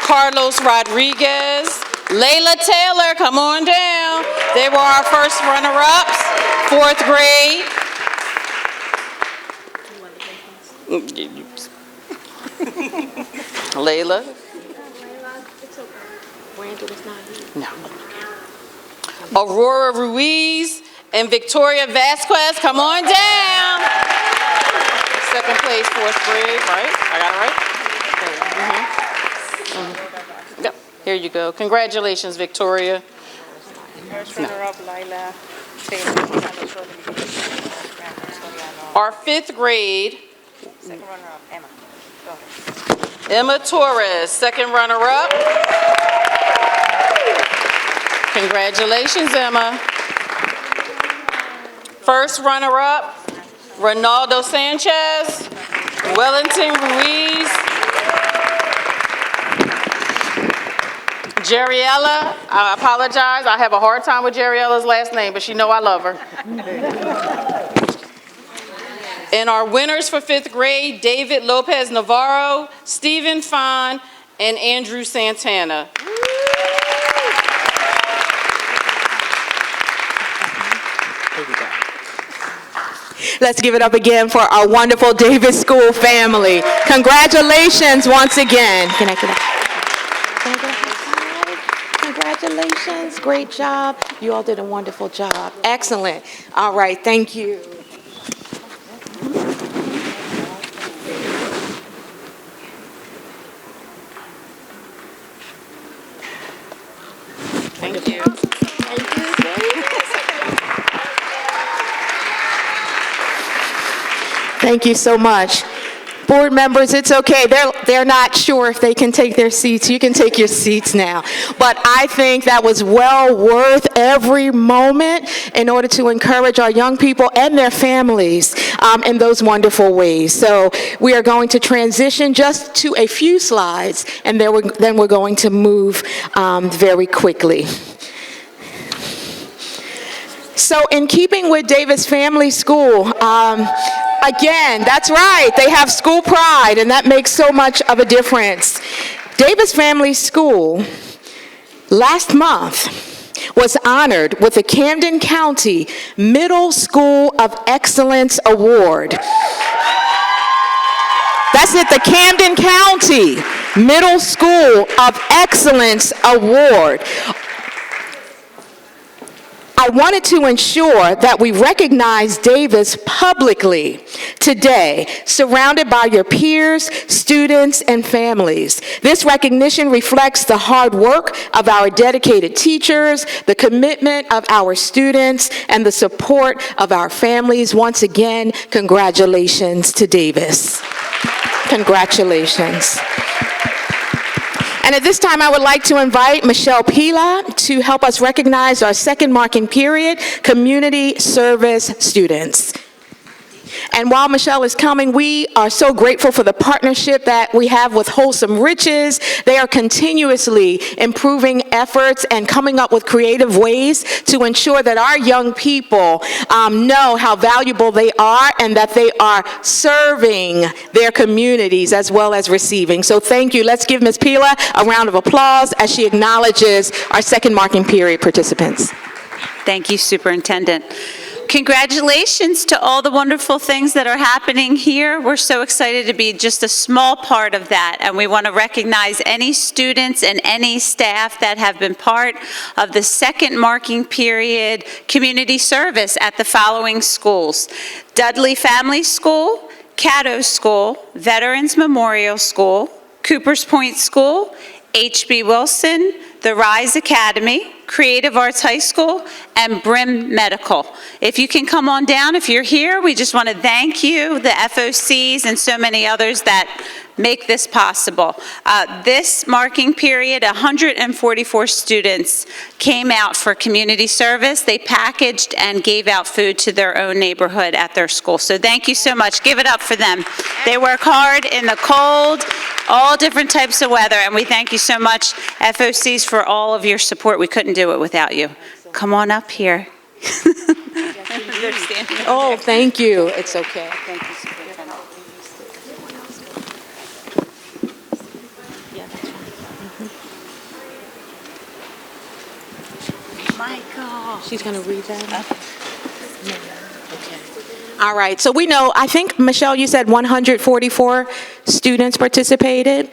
Carlos Rodriguez, Layla Taylor, come on down. They were our first runner-ups, fourth grade. Layla. No. Aurora Ruiz and Victoria Vasquez, come on down. Second place, fourth grade, right? I got it right? Yep, here you go. Congratulations, Victoria. Our fifth grade. Emma Torres, second runner-up. Congratulations, Emma. First runner-up, Ronaldo Sanchez, Wellington Ruiz, Jerriella, I apologize, I have a hard time with Jerriella's last name, but she know I love her. And our winners for fifth grade, David Lopez Navarro, Stephen Fon, and Andrew Santana. Let's give it up again for our wonderful Davis School family. Congratulations once again. Can I get a Congratulations, great job. You all did a wonderful job. Excellent. All right, thank you. Thank you. Thank you so much. Board members, it's okay. They're not sure if they can take their seats. You can take your seats now. But I think that was well worth every moment in order to encourage our young people and their families in those wonderful ways. So we are going to transition just to a few slides, and then we're going to move very quickly. So in keeping with Davis Family School, again, that's right, they have school pride, and that makes so much of a difference. Davis Family School last month was honored with the Camden County Middle School of Excellence Award. That's it, the Camden County Middle School of Excellence Award. I wanted to ensure that we recognize Davis publicly today, surrounded by your peers, students, and families. This recognition reflects the hard work of our dedicated teachers, the commitment of our students, and the support of our families. Once again, congratulations to Davis. Congratulations. And at this time, I would like to invite Michelle Pila to help us recognize our second marking period, community service students. And while Michelle is coming, we are so grateful for the partnership that we have with Wholesome Riches. They are continuously improving efforts and coming up with creative ways to ensure that our young people know how valuable they are and that they are serving their communities as well as receiving. So thank you. Let's give Ms. Pila a round of applause as she acknowledges our second marking period participants. Thank you, Superintendent. Congratulations to all the wonderful things that are happening here. We're so excited to be just a small part of that, and we want to recognize any students and any staff that have been part of the second marking period community service at the following schools: Dudley Family School, Caddo School, Veterans Memorial School, Coopers Point School, H.B. Wilson, the Rise Academy, Creative Arts High School, and Brim Medical. If you can come on down, if you're here, we just want to thank you, the FOCs and so many others that make this possible. This marking period, 144 students came out for community service. They packaged and gave out food to their own neighborhood at their school. So thank you so much. Give it up for them. They work hard in the cold, all different types of weather, and we thank you so much, FOCs, for all of your support. We couldn't do it without you. Come on up here. Oh, thank you. It's okay. Thank you, Superintendent. Michael. She's going to read that? Okay. All right. So we know, I think, Michelle, you said 144 students participated.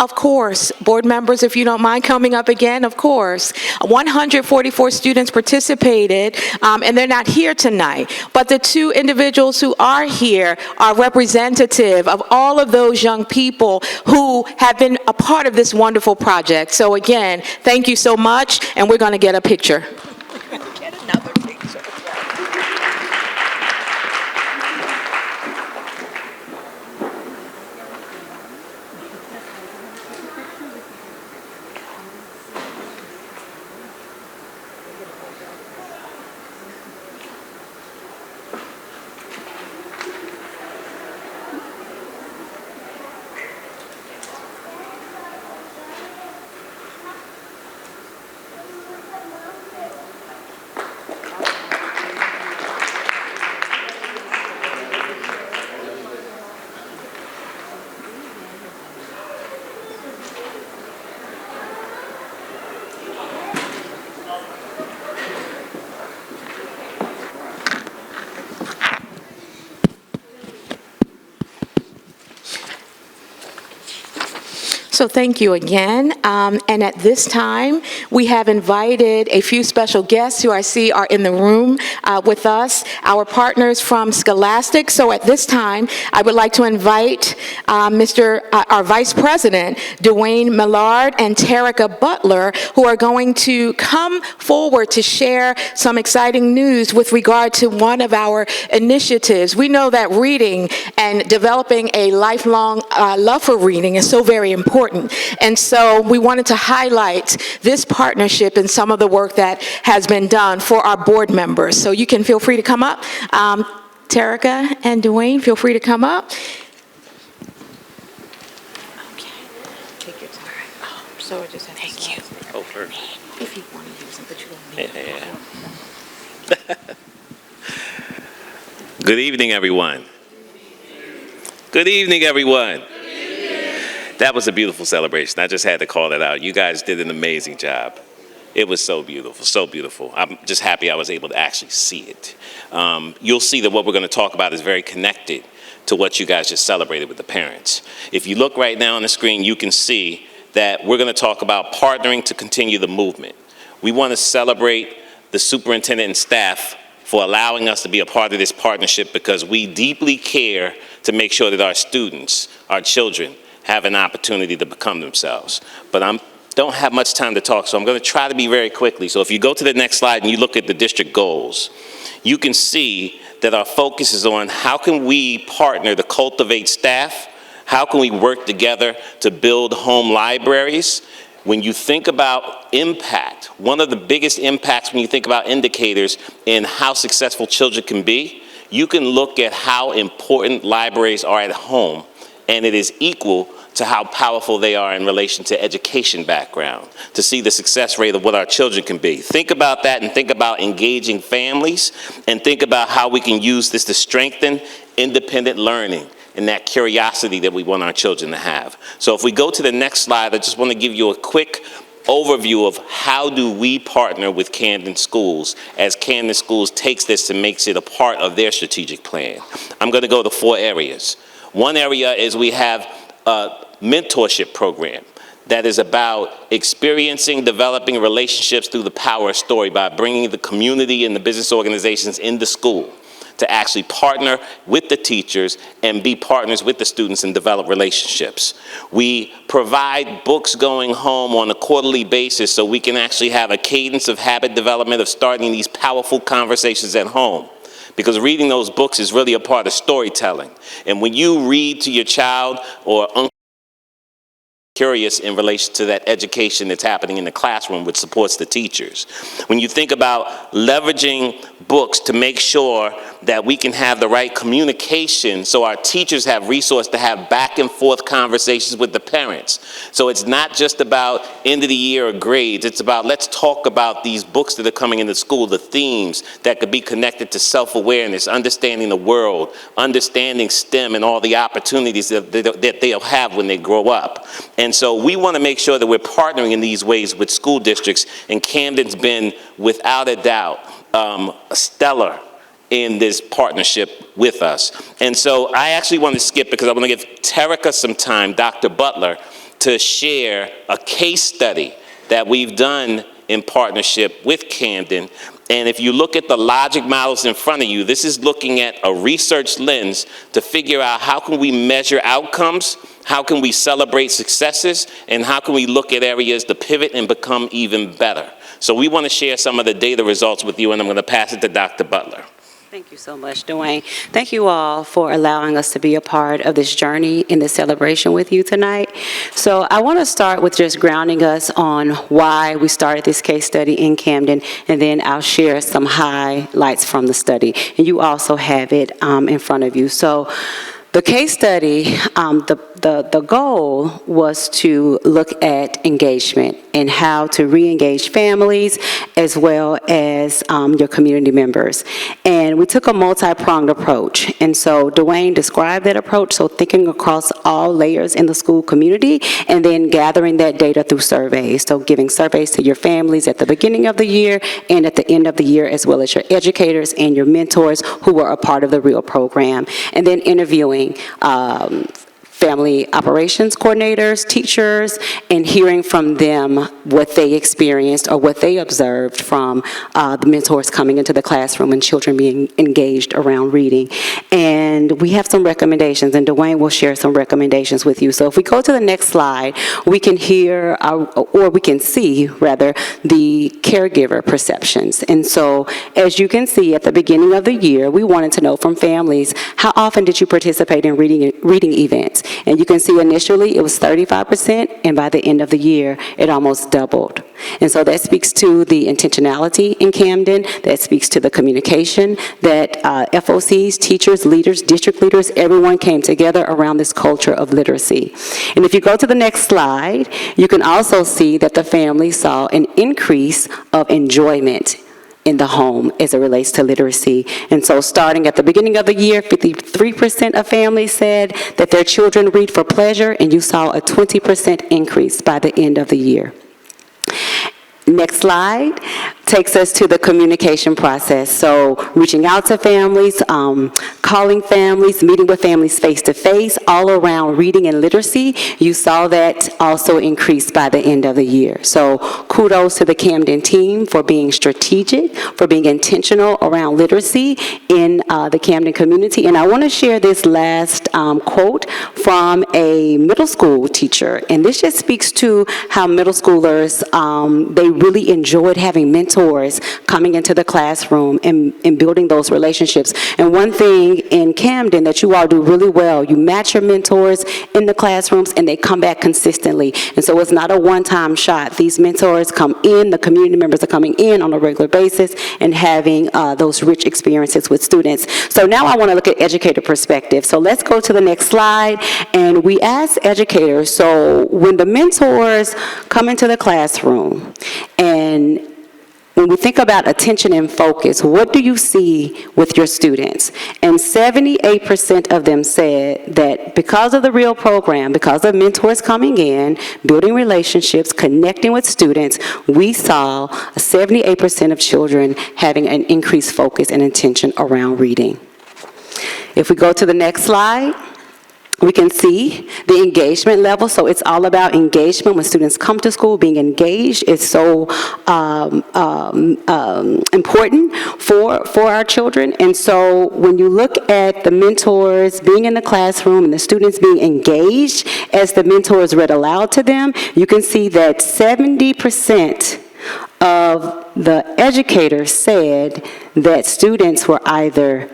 Of course, board members, if you don't mind coming up again, of course. 144 students participated, and they're not here tonight. But the two individuals who are here are representative of all of those young people who have been a part of this wonderful project. So again, thank you so much, and we're going to get a picture. So thank you again. And at this time, we have invited a few special guests who I see are in the room with us, our partners from Scholastic. So at this time, I would like to invite our Vice President, Dwayne Millard, and Terica Butler, who are going to come forward to share some exciting news with regard to one of our initiatives. We know that reading and developing a lifelong love for reading is so very important. And so we wanted to highlight this partnership and some of the work that has been done for our board members. So you can feel free to come up. Terica and Dwayne, feel free to come up. Okay. Take your time. Oh, so just have thank you. Oh, first. If you want to use them, but you don't need Good evening, everyone. Good evening, everyone. That was a beautiful celebration. I just had to call that out. You guys did an amazing job. It was so beautiful, so beautiful. I'm just happy I was able to actually see it. You'll see that what we're going to talk about is very connected to what you guys just celebrated with the parents. If you look right now on the screen, you can see that we're going to talk about partnering to continue the movement. We want to celebrate the superintendent and staff for allowing us to be a part of this partnership because we deeply care to make sure that our students, our children, have an opportunity to become themselves. But I don't have much time to talk, so I'm going to try to be very quickly. So if you go to the next slide and you look at the district goals, you can see that our focus is on how can we partner to cultivate staff, how can we work together to build home libraries. When you think about impact, one of the biggest impacts when you think about indicators in how successful children can be, you can look at how important libraries are at home, and it is equal to how powerful they are in relation to education background, to see the success rate of what our children can be. Think about that and think about engaging families and think about how we can use this to strengthen independent learning and that curiosity that we want our children to have. So if we go to the next slide, I just want to give you a quick overview of how do we partner with Camden Schools as Camden Schools takes this and makes it a part of their strategic plan. I'm going to go to 4 areas. One area is we have a mentorship program that is about experiencing, developing relationships through the power of story by bringing the community and the business organizations in the school to actually partner with the teachers and be partners with the students and develop relationships. We provide books going home on a quarterly basis so we can actually have a cadence of habit development of starting these powerful conversations at home. because reading those books is really a part of storytelling. And when you read to your child or curious in relation to that education that's happening in the classroom, which supports the teachers. When you think about leveraging books to make sure that we can have the right communication so our teachers have resources to have back and forth conversations with the parents. So it's not just about end of the year or grades, it's about let's talk about these books that are coming into school, the themes that could be connected to self-awareness, understanding the world, understanding STEM and all the opportunities that they'll have when they grow up. And so we want to make sure that we're partnering in these ways with school districts, and Camden's been, without a doubt, stellar in this partnership with us. And so I actually want to skip, because I want to give Terica some time, Dr. Butler, to share a case study that we've done in partnership with Camden. And if you look at the logic models in front of you, this is looking at a research lens to figure out how can we measure outcomes, how can we celebrate successes, and how can we look at areas to pivot and become even better. So we want to share some of the data results with you, and I'm going to pass it to Dr. Butler. Thank you so much, Dwayne. Thank you all for allowing us to be a part of this journey in the celebration with you tonight. So I want to start with just grounding us on why we started this case study in Camden, and then I'll share some highlights from the study. And you also have it in front of you. So the case study, the goal was to look at engagement and how to re-engage families as well as your community members. And we took a multi-pronged approach. And so Dwayne described that approach, so thinking across all layers in the school community and then gathering that data through surveys. So giving surveys to your families at the beginning of the year and at the end of the year, as well as your educators and your mentors who were a part of the REAL program. And then interviewing family operations coordinators, teachers, and hearing from them what they experienced or what they observed from the mentors coming into the classroom and children being engaged around reading. And we have some recommendations, and Dwayne will share some recommendations with you. So if we go to the next slide, we can hear, or we can see, rather, the caregiver perceptions. And so as you can see, at the beginning of the year, we wanted to know from families, how often did you participate in reading events? And you can see initially it was 35%, and by the end of the year, it almost doubled. And so that speaks to the intentionality in Camden, that speaks to the communication that FOCs, teachers, leaders, district leaders, everyone came together around this culture of literacy. And if you go to the next slide, you can also see that the family saw an increase of enjoyment in the home as it relates to literacy. And so starting at the beginning of the year, 53% of families said that their children read for pleasure, and you saw a 20% increase by the end of the year. Next slide takes us to the communication process. So reaching out to families, calling families, meeting with families face-to-face, all around reading and literacy. You saw that also increase by the end of the year. So kudos to the Camden team for being strategic, for being intentional around literacy in the Camden community. And I want to share this last quote from a middle school teacher. And this just speaks to how middle schoolers, they really enjoyed having mentors coming into the classroom and building those relationships. And one thing in Camden that you all do really well, you match your mentors in the classrooms and they come back consistently. And so it's not a one-time shot. These mentors come in, the community members are coming in on a regular basis and having those rich experiences with students. So now I want to look at educator perspective. So let's go to the next slide. And we ask educators, so when the mentors come into the classroom, and when we think about attention and focus, what do you see with your students? And 78% of them said that because of the REAL program, because of mentors coming in, building relationships, connecting with students, we saw 78% of children having an increased focus and attention around reading. If we go to the next slide, we can see the engagement level. So it's all about engagement. When students come to school, being engaged is so important for our children. And so when you look at the mentors being in the classroom and the students being engaged as the mentors read aloud to them, you can see that 70% of the educators said that students were either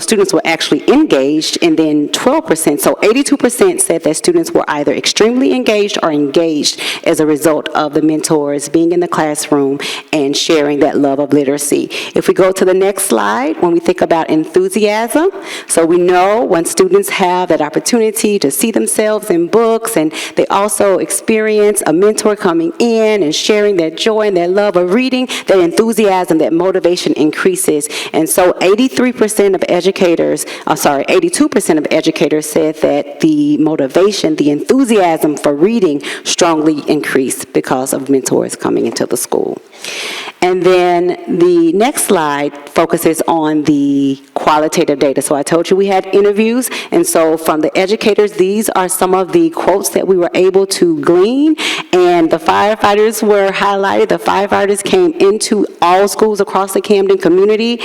students were actually engaged, and then 12%, so 82% said that students were either extremely engaged or engaged as a result of the mentors being in the classroom and sharing that love of literacy. If we go to the next slide, when we think about enthusiasm, so we know when students have that opportunity to see themselves in books, and they also experience a mentor coming in and sharing their joy and their love of reading, that enthusiasm, that motivation increases. And so 82% of educators said that the motivation, the enthusiasm for reading strongly increased because of mentors coming into the school. And then the next slide focuses on the qualitative data. So I told you we had interviews, and so from the educators, these are some of the quotes that we were able to glean, and the firefighters were highlighted. The firefighters came into all schools across the Camden community.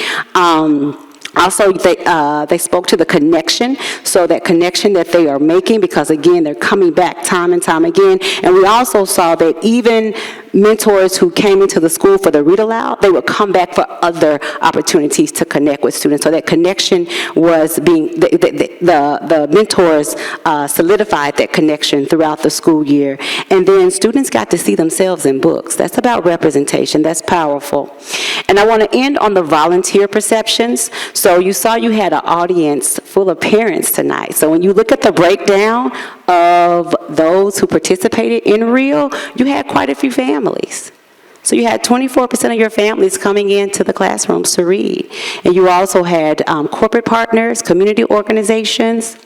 Also, they spoke to the connection, so that connection that they are making, because again, they're coming back time and time again. And we also saw that even mentors who came into the school for the read aloud, they would come back for other opportunities to connect with students. So that connection was being, the mentors solidified that connection throughout the school year. And then students got to see themselves in books. That's about representation. That's powerful. And I want to end on the volunteer perceptions. So you saw you had an audience full of parents tonight. So when you look at the breakdown of those who participated in REAL, you had quite a few families. So you had 24% of your families coming into the classrooms to read. And you also had corporate partners, community organizations.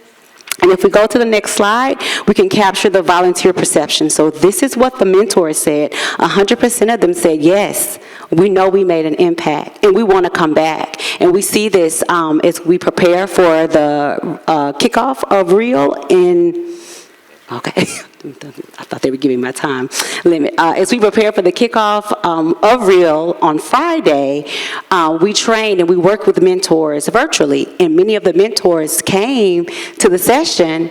And if we go to the next slide, we can capture the volunteer perception. So this is what the mentors said. 100% of them said, yes, we know we made an impact, and we want to come back. And we see this as we prepare for the kickoff of REAL in, okay. I thought they were giving my time limit. As we prepare for the kickoff of REAL on Friday, we trained and we worked with mentors virtually, and many of the mentors came to the session,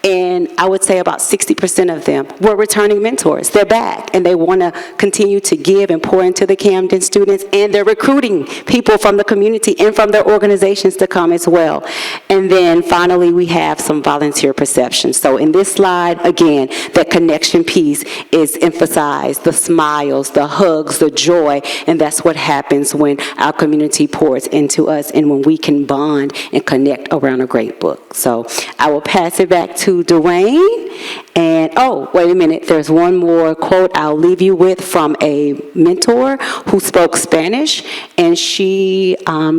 and I would say about 60% of them were returning mentors. They're back, and they want to continue to give and pour into the Camden students, and they're recruiting people from the community and from their organizations to come as well. And then finally, we have some volunteer perceptions. So in this slide, again, that connection piece is emphasized, the smiles, the hugs, the joy, and that's what happens when our community pours into us and when we can bond and connect around a great book. So I will pass it back to Dwayne. And oh, wait a minute, there's one more quote I'll leave you with from a mentor who spoke Spanish, and she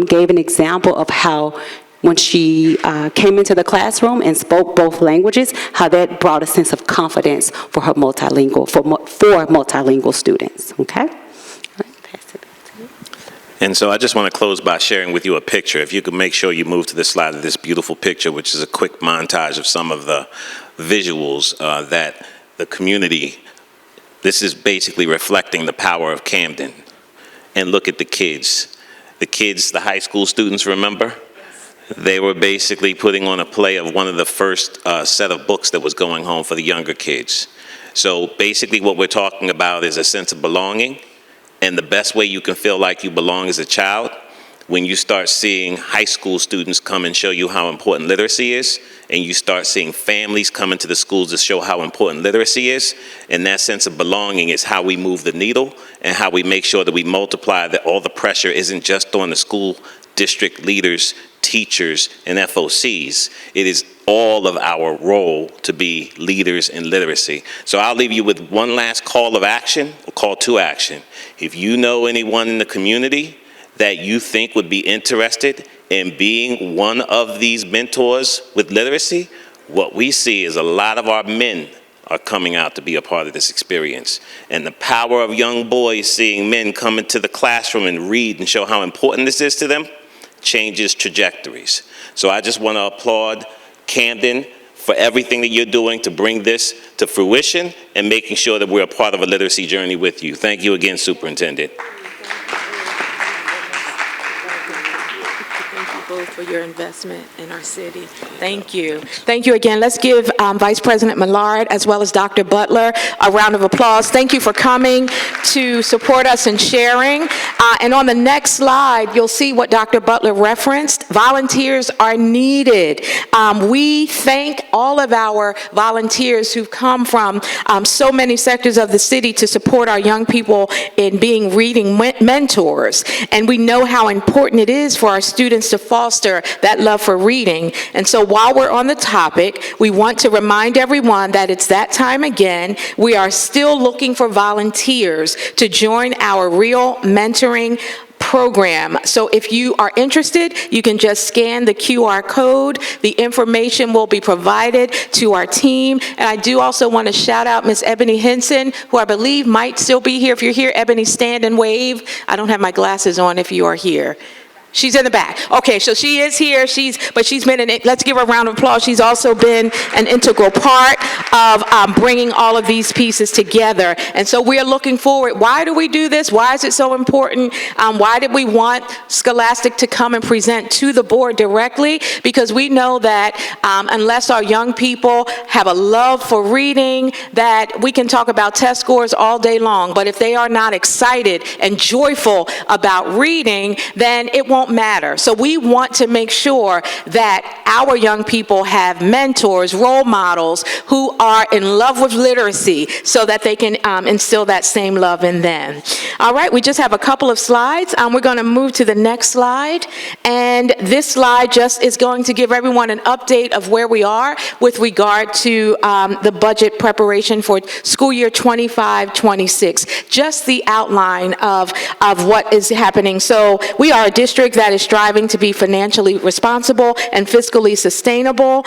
gave an example of how when she came into the classroom and spoke both languages, how that brought a sense of confidence for her multilingual, for multilingual students, okay? And so I just want to close by sharing with you a picture. If you could make sure you move to the slide of this beautiful picture, which is a quick montage of some of the visuals that the community, this is basically reflecting the power of Camden. And look at the kids. The kids, the high school students, remember? They were basically putting on a play of one of the first set of books that was going home for the younger kids. So basically what we're talking about is a sense of belonging. And the best way you can feel like you belong as a child, when you start seeing high school students come and show you how important literacy is, and you start seeing families come into the schools to show how important literacy is, and that sense of belonging is how we move the needle and how we make sure that we multiply, that all the pressure isn't just on the school district leaders, teachers, and FOCs. It is all of our role to be leaders in literacy. So I'll leave you with one last call of action, or call to action. If you know anyone in the community that you think would be interested in being one of these mentors with literacy, what we see is a lot of our men are coming out to be a part of this experience. And the power of young boys seeing men come into the classroom and read and show how important this is to them changes trajectories. So I just want to applaud Camden for everything that you're doing to bring this to fruition and making sure that we're a part of a literacy journey with you. Thank you again, Superintendent. both for your investment in our city. Thank you. Thank you again. Let's give Vice President Millard as well as Dr. Butler a round of applause. Thank you for coming to support us and sharing. And on the next slide, you'll see what Dr. Butler referenced. Volunteers are needed. We thank all of our volunteers who've come from so many sectors of the city to support our young people in being reading mentors. And we know how important it is for our students to foster that love for reading. And so while we're on the topic, we want to remind everyone that it's that time again. We are still looking for volunteers to join our Real Mentoring program. So if you are interested, you can just scan the QR code. The information will be provided to our team. And I do also want to shout out Miss Ebony Henson, who I believe might still be here. If you're here, Ebony, stand and wave. I don't have my glasses on if you are here. She's in the back. Okay, so she is here. She's been let's give her a round of applause. She's also been an integral part of bringing all of these pieces together. And so we're looking forward. Why do we do this? Why is it so important? Why did we want Scholastic to come and present to the board directly? Because we know that unless our young people have a love for reading, that we can talk about test scores all day long. But if they are not excited and joyful about reading, then it won't matter. So we want to make sure that our young people have mentors, role models who are in love with literacy so that they can instill that same love in them. All right, we just have a couple of slides. We're going to move to the next slide. And this slide just is going to give everyone an update of where we are with regard to the budget preparation for school year 25-26. Just the outline of what is happening. So we are a district that is striving to be financially responsible and fiscally sustainable.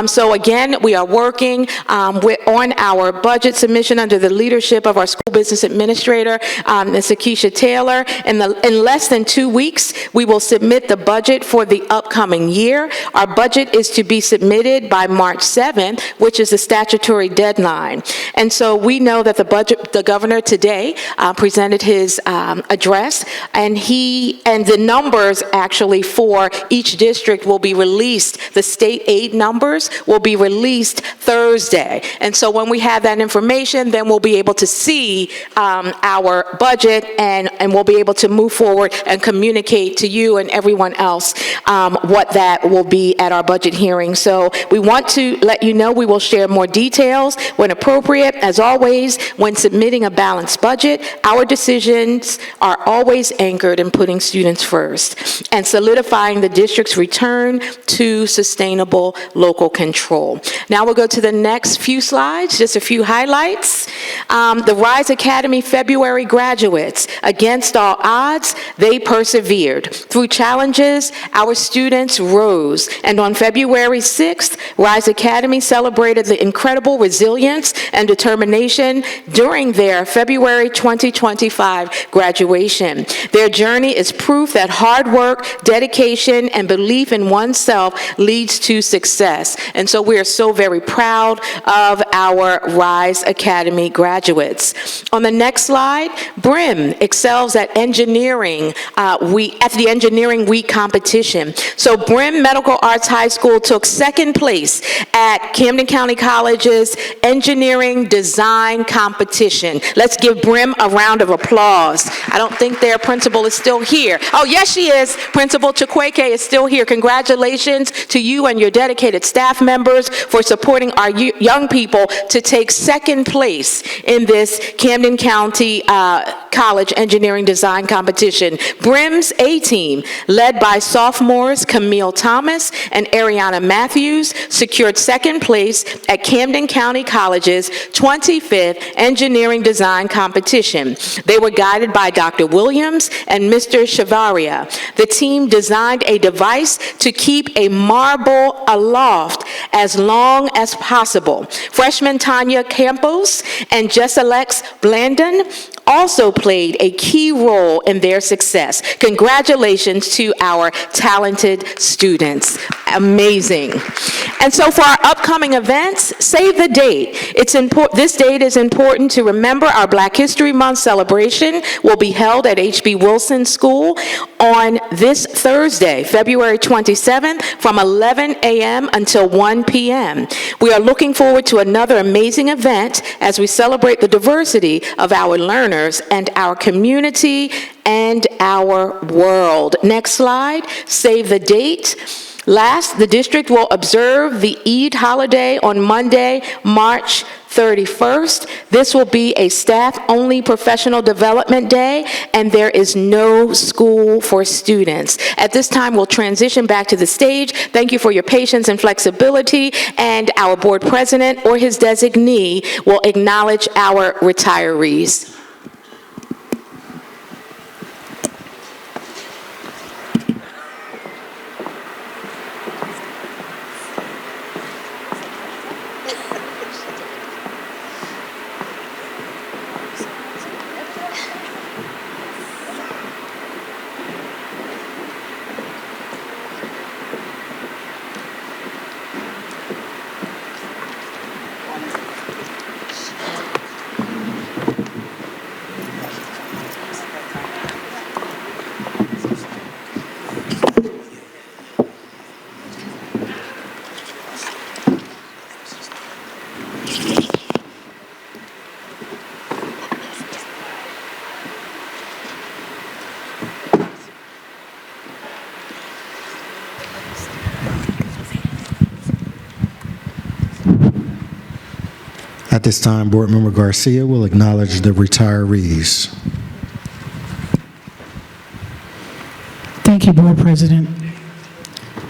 So again, we are working on our budget submission under the leadership of our school business administrator, Ms. Akeisha Taylor. In less than 2 weeks, we will submit the budget for the upcoming year. Our budget is to be submitted by March 7th, which is the statutory deadline. And so we know that the governor today presented his address, and the numbers actually for each district will be released. The state aid numbers will be released Thursday. And so when we have that information, then we'll be able to see our budget and we'll be able to move forward and communicate to you and everyone else what that will be at our budget hearing. So we want to let you know we will share more details when appropriate. As always, when submitting a balanced budget, our decisions are always anchored in putting students first and solidifying the district's return to sustainable local control. Now we'll go to the next few slides, just a few highlights. The Rise Academy February graduates, against all odds, they persevered. Through challenges, our students rose. And on February 6th, Rise Academy celebrated the incredible resilience and determination during their February 2025 graduation. Their journey is proof that hard work, dedication, and belief in oneself leads to success. And so we are so very proud of our Rise Academy graduates. On the next slide, Brim excels at engineering at the Engineering Week competition. So Brim Medical Arts High School took second place at Camden County College's Engineering Design competition. Let's give Brim a round of applause. I don't think their principal is still here. Oh, yes, she is. Principal Chikweke is still here. Congratulations to you and your dedicated staff members for supporting our young people to take second place in this Camden County College Engineering Design competition. Brim's A-team, led by sophomores Camille Thomas and Ariana Matthews, secured second place at Camden County College's 25th Engineering Design competition. They were guided by Dr. Williams and Mr. Shavaria. The team designed a device to keep a marble aloft as long as possible. Freshman Tanya Campos and Jessalex Blandon also played a key role in their success. Congratulations to our talented students. amazing. And so for our upcoming events, save the date. This date is important to remember. Our Black History Month celebration will be held at H.B. Wilson School on this Thursday, February 27th, from 11 a.m. until 1 p.m. We are looking forward to another amazing event as we celebrate the diversity of our learners and our community and our world. Next slide, save the date. Last, the district will observe the Eid holiday on Monday, March 31st. This will be a staff-only professional development day, and there is no school for students. At this time, we'll transition back to the stage. Thank you for your patience and flexibility, and our board president or his designee will acknowledge our retirees. At this time, Board Member Garcia will acknowledge the retirees. Thank you, Board President.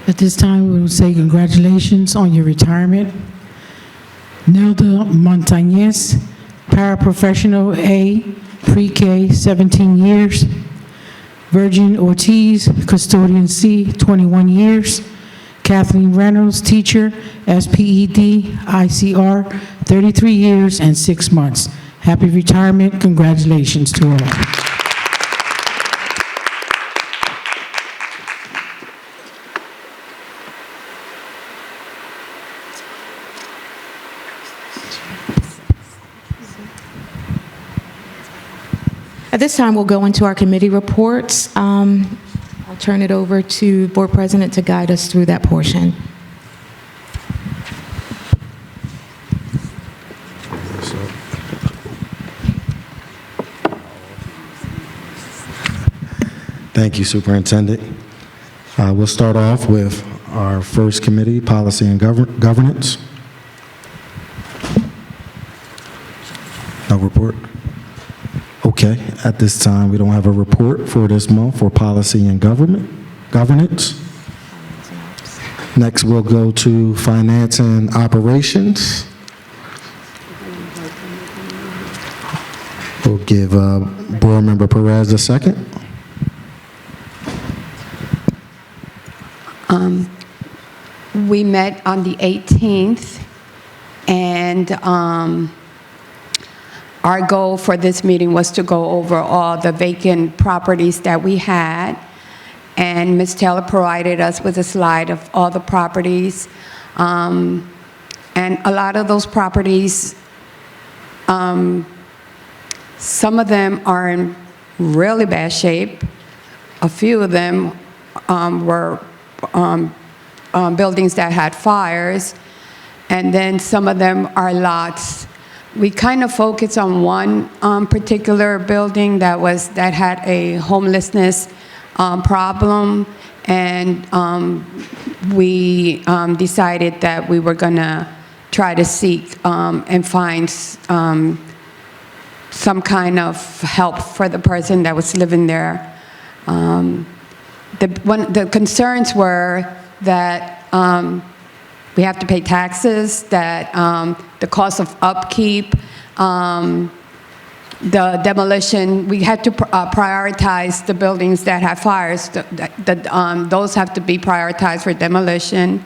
At this time, we will say congratulations on your retirement. Nelda Montañez, paraprofessional A, pre-K, 17 years. Virgin Ortiz, custodian C, 21 years. Kathleen Reynolds, teacher, SPED, ICR, 33 years and 6 months. Happy retirement. Congratulations to all. At this time, we'll go into our committee reports. I'll turn it over to Board President to guide us through that portion. Thank you, Superintendent. We'll start off with our first committee, Policy and Governance. No report? Okay, at this time, we don't have a report for this month for Policy and Governance. Next, we'll go to Finance and Operations. We'll give Board Member Perez a second. We met on the 18th, and our goal for this meeting was to go over all the vacant properties that we had, and Ms. Taylor provided us with a slide of all the properties, and a lot of those properties, some of them are in really bad shape. A few of them were buildings that had fires, and then some of them are lots. We kind of focus on one particular building that had a homelessness problem, and we decided that we were gonna try to seek and find some kind of help for the person that was living there. The concerns were that we have to pay taxes, that the cost of upkeep, the demolition, we had to prioritize the buildings that have fires. Those have to be prioritized for demolition.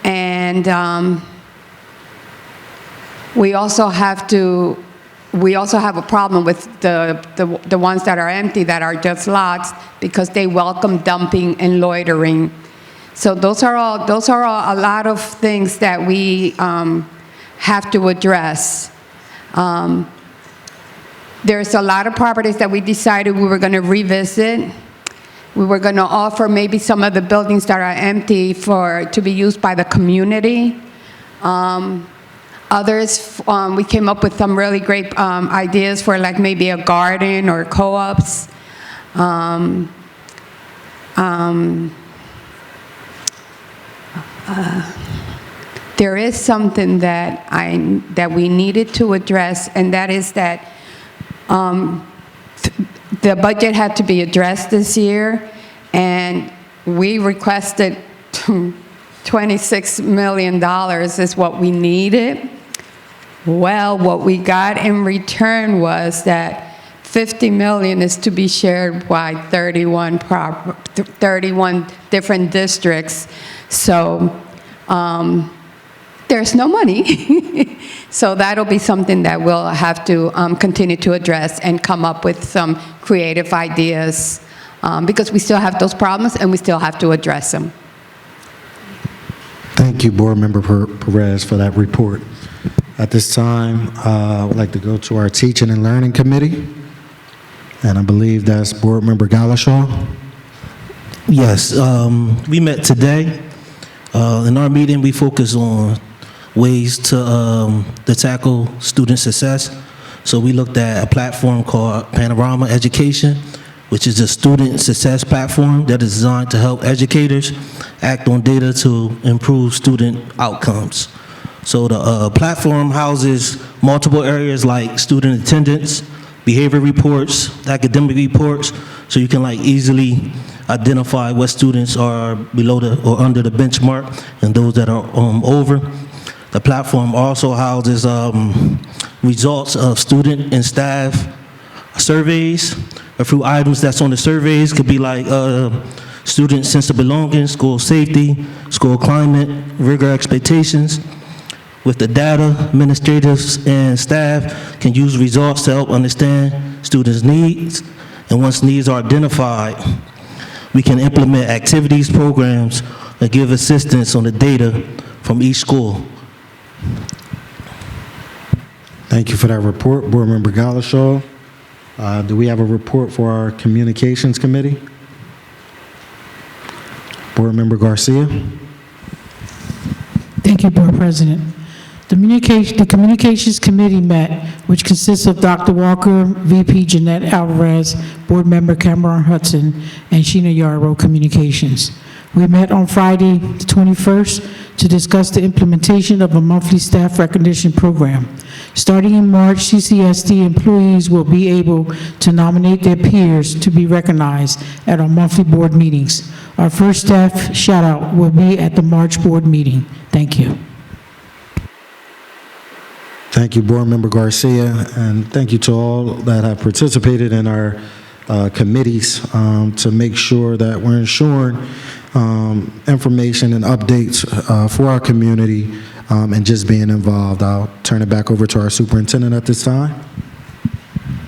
And we also have a problem with the ones that are empty, that are just lots, because they welcome dumping and loitering. So those are all a lot of things that we have to address. There's a lot of properties that we decided we were going to revisit. We were going to offer maybe some of the buildings that are empty to be used by the community. Others, we came up with some really great ideas for like maybe a garden or co-ops. There is something that we needed to address, and that is that the budget had to be addressed this year, and we requested $26 million is what we needed. Well, what we got in return was that $50 million is to be shared by 31 different districts. So there's no money. So that'll be something that we'll have to continue to address and come up with some creative ideas because we still have those problems and we still have to address them. Thank you, Board Member Perez, for that report. At this time, I would like to go to our Teaching and Learning Committee, and I believe that's Board Member Galashaw. Yes, we met today. In our meeting, we focus on ways to tackle student success. So we looked at a platform called Panorama Education, which is a student success platform that is designed to help educators act on data to improve student outcomes. So the platform houses multiple areas like student attendance, behavior reports, academic reports, so you can like easily identify what students are below or under the benchmark and those that are over. The platform also houses results of student and staff surveys. A few items that's on the surveys could be like student sense of belonging, school safety, school climate, rigor expectations. With the data, administrators and staff can use results to help understand students' needs. And once needs are identified, we can implement activities, programs that give assistance on the data from each school. Thank you for that report, Board Member Galashaw. Do we have a report for our Communications Committee? Board Member Garcia. Thank you, Board President. The Communications Committee met, which consists of Dr. Walker, VP Jeanette Alvarez, Board Member Cameron Hudson, and Sheena Yarrow, Communications. We met on Friday, the 21st, to discuss the implementation of a monthly staff recognition program. Starting in March, CCSD employees will be able to nominate their peers to be recognized at our monthly board meetings. Our first staff shout-out will be at the March board meeting. Thank you. Thank you, Board Member Garcia, and thank you to all that have participated in our committees to make sure that we're ensuring information and updates for our community and just being involved. I'll turn it back over to our superintendent at this time.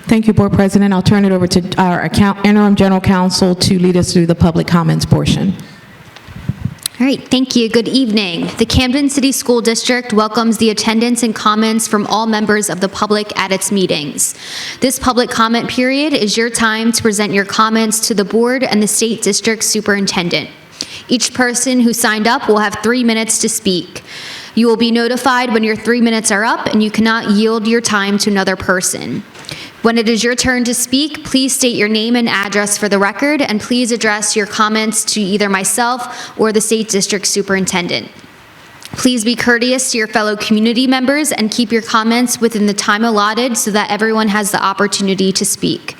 Thank you, Board President. I'll turn it over to our interim general counsel to lead us through the public comments portion. All right, thank you. Good evening. The Camden City School District welcomes the attendance and comments from all members of the public at its meetings. This public comment period is your time to present your comments to the board and the state district superintendent. Each person who signed up will have 3 minutes to speak. You will be notified when your 3 minutes are up and you cannot yield your time to another person. When it is your turn to speak, please state your name and address for the record, and please address your comments to either myself or the State District Superintendent. Please be courteous to your fellow community members and keep your comments within the time allotted so that everyone has the opportunity to speak.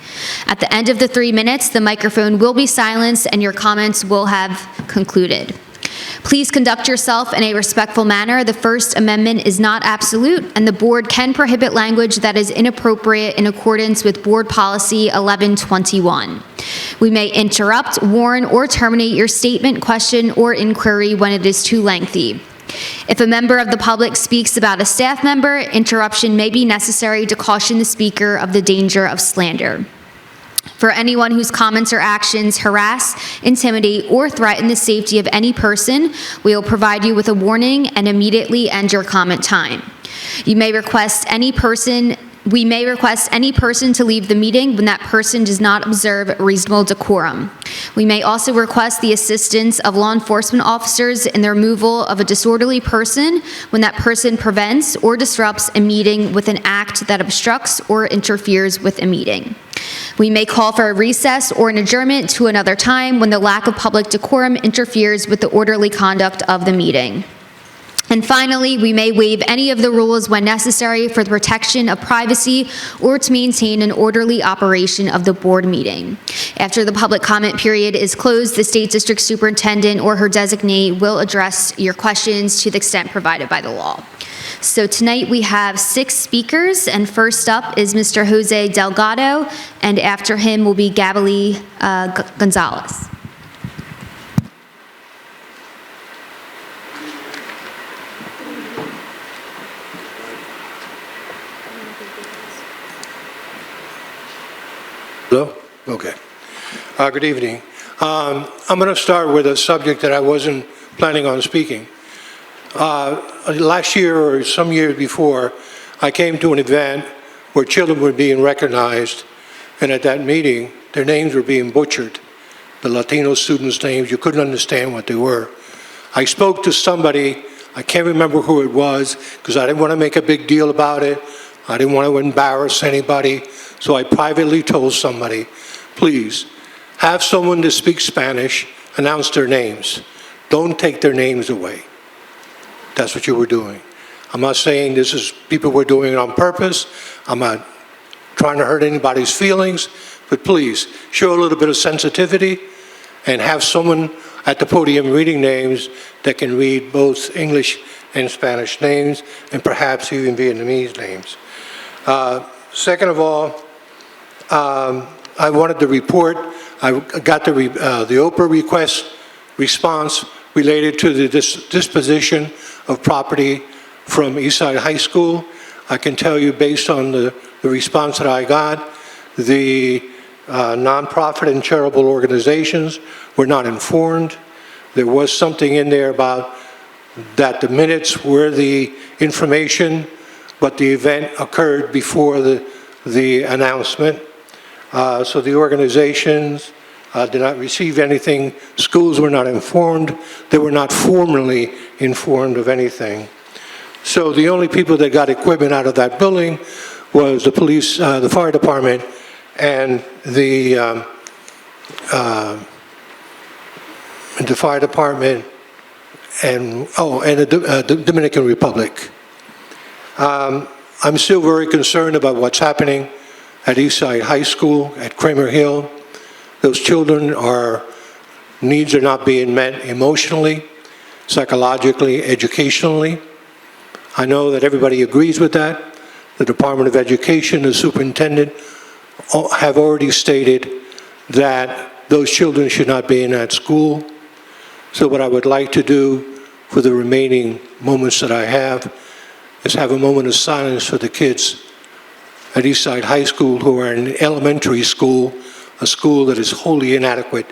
At the end of the 3 minutes, the microphone will be silenced and your comments will have concluded. Please conduct yourself in a respectful manner. The First Amendment is not absolute, and the board can prohibit language that is inappropriate in accordance with Board Policy 1121. We may interrupt, warn, or terminate your statement, question, or inquiry when it is too lengthy. If a member of the public speaks about a staff member, interruption may be necessary to caution the speaker of the danger of slander. For anyone whose comments or actions harass, intimidate, or threaten the safety of any person, we will provide you with a warning and immediately end your comment time. We may request any person to leave the meeting when that person does not observe reasonable decorum. We may also request the assistance of law enforcement officers in the removal of a disorderly person when that person prevents or disrupts a meeting with an act that obstructs or interferes with a meeting. We may call for a recess or an adjournment to another time when the lack of public decorum interferes with the orderly conduct of the meeting. And finally, we may waive any of the rules when necessary for the protection of privacy or to maintain an orderly operation of the board meeting. After the public comment period is closed, the State District Superintendent or her designee will address your questions to the extent provided by the law. So tonight we have 6 speakers, and first up is Mr. Jose Delgado, and after him will be Gabby Gonzalez. Hello? Okay. Good evening. I'm going to start with a subject that I wasn't planning on speaking. Last year or some years before, I came to an event where children were being recognized, and at that meeting, their names were being butchered. The Latino students' names, you couldn't understand what they were. I spoke to somebody, I can't remember who it was, because I didn't want to make a big deal about it. I didn't want to embarrass anybody, so I privately told somebody, please, have someone that speaks Spanish announce their names. Don't take their names away. That's what you were doing. I'm not saying this is people were doing it on purpose. I'm not trying to hurt anybody's feelings, but please show a little bit of sensitivity and have someone at the podium reading names that can read both English and Spanish names and perhaps even Vietnamese names. Second of all, I wanted to report, I got the Oprah response related to the disposition of property from Eastside High School. I can tell you based on the response that I got, the nonprofit and charitable organizations were not informed. There was something in there about that the minutes were the information, but the event occurred before the announcement. So the organizations did not receive anything. Schools were not informed. They were not formally informed of anything. So the only people that got equipment out of that building was the police, the fire department, and the fire department, and the Dominican Republic. I'm still very concerned about what's happening at Eastside High School, at Kramer Hill. Those children needs are not being met emotionally, psychologically, educationally. I know that everybody agrees with that. The Department of Education, the superintendent, have already stated that those children should not be in that school. So what I would like to do for the remaining moments that I have is have a moment of silence for the kids at Eastside High School who are in elementary school, a school that is wholly inadequate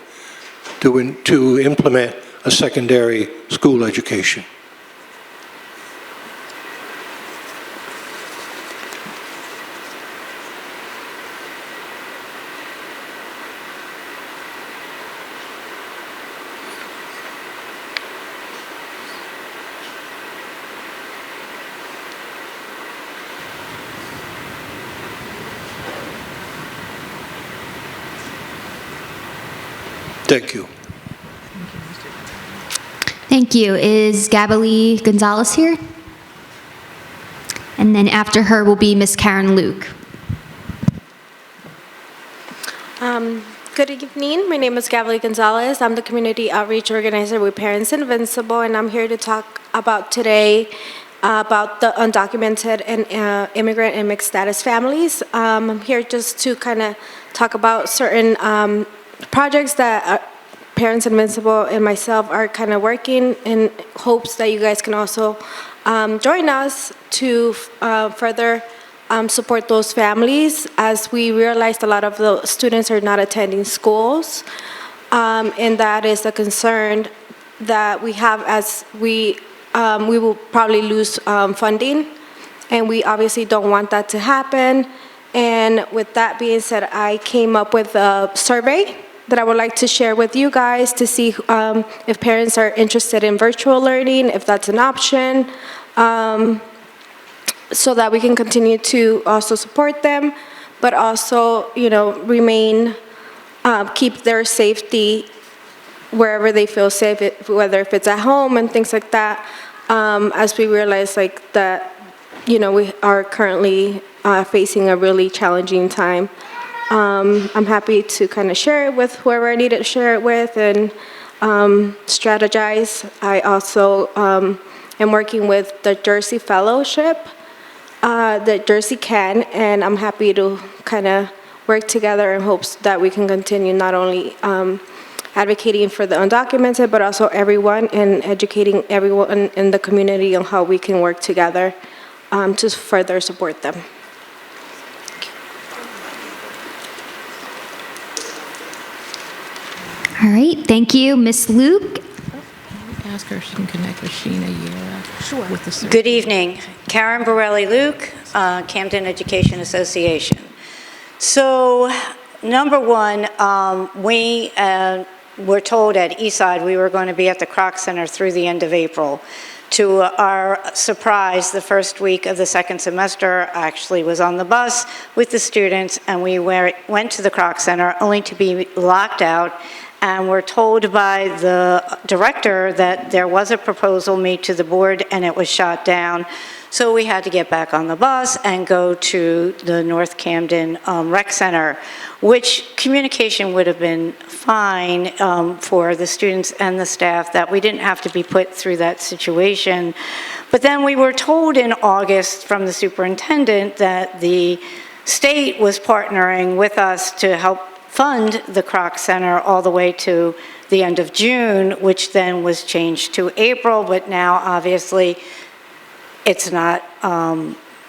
to implement a secondary school education. Thank you. Thank you. Is Gabby Gonzalez here? And then after her will be Miss Karen Luke. Good evening. My name is Gabby Gonzalez. I'm the community outreach organizer with Parents Invincible, and I'm here to talk about today about the undocumented and immigrant and mixed status families. I'm here just to kind of talk about certain projects that Parents Invincible and myself are kind of working in hopes that you guys can also join us to further support those families, as we realized a lot of the students are not attending schools, and that is a concern that we have, as we will probably lose funding, and we obviously don't want that to happen. And with that being said, I came up with a survey that I would like to share with you guys to see if parents are interested in virtual learning, if that's an option, so that we can continue to also support them, but also, keep their safety wherever they feel safe, whether if it's at home and things like that, as we realize that, we are currently facing a really challenging time. I'm happy to kind of share it with whoever I need to share it with and strategize. I also am working with the Jersey Fellowship, the Jersey Can, and I'm happy to kind of work together in hopes that we can continue not only advocating for the undocumented, but also everyone, and educating everyone in the community on how we can work together to further support them. All right, thank you. Ms. Luke? Ask her if she can connect with Sheena Yera with the survey. Good evening. Karen Borelli-Luke, Camden Education Association. So, number one, we were told at Eastside we were going to be at the Kroc Center through the end of April. To our surprise, the first week of the second semester, I actually was on the bus with the students, and we went to the Kroc Center only to be locked out. And we're told by the director that there was a proposal made to the board and it was shot down. So we had to get back on the bus and go to the North Camden Rec Center, which communication would have been fine for the students and the staff, that we didn't have to be put through that situation. But then we were told in August from the superintendent that the state was partnering with us to help fund the Kroc Center all the way to the end of June, which then was changed to April, but now obviously it's not.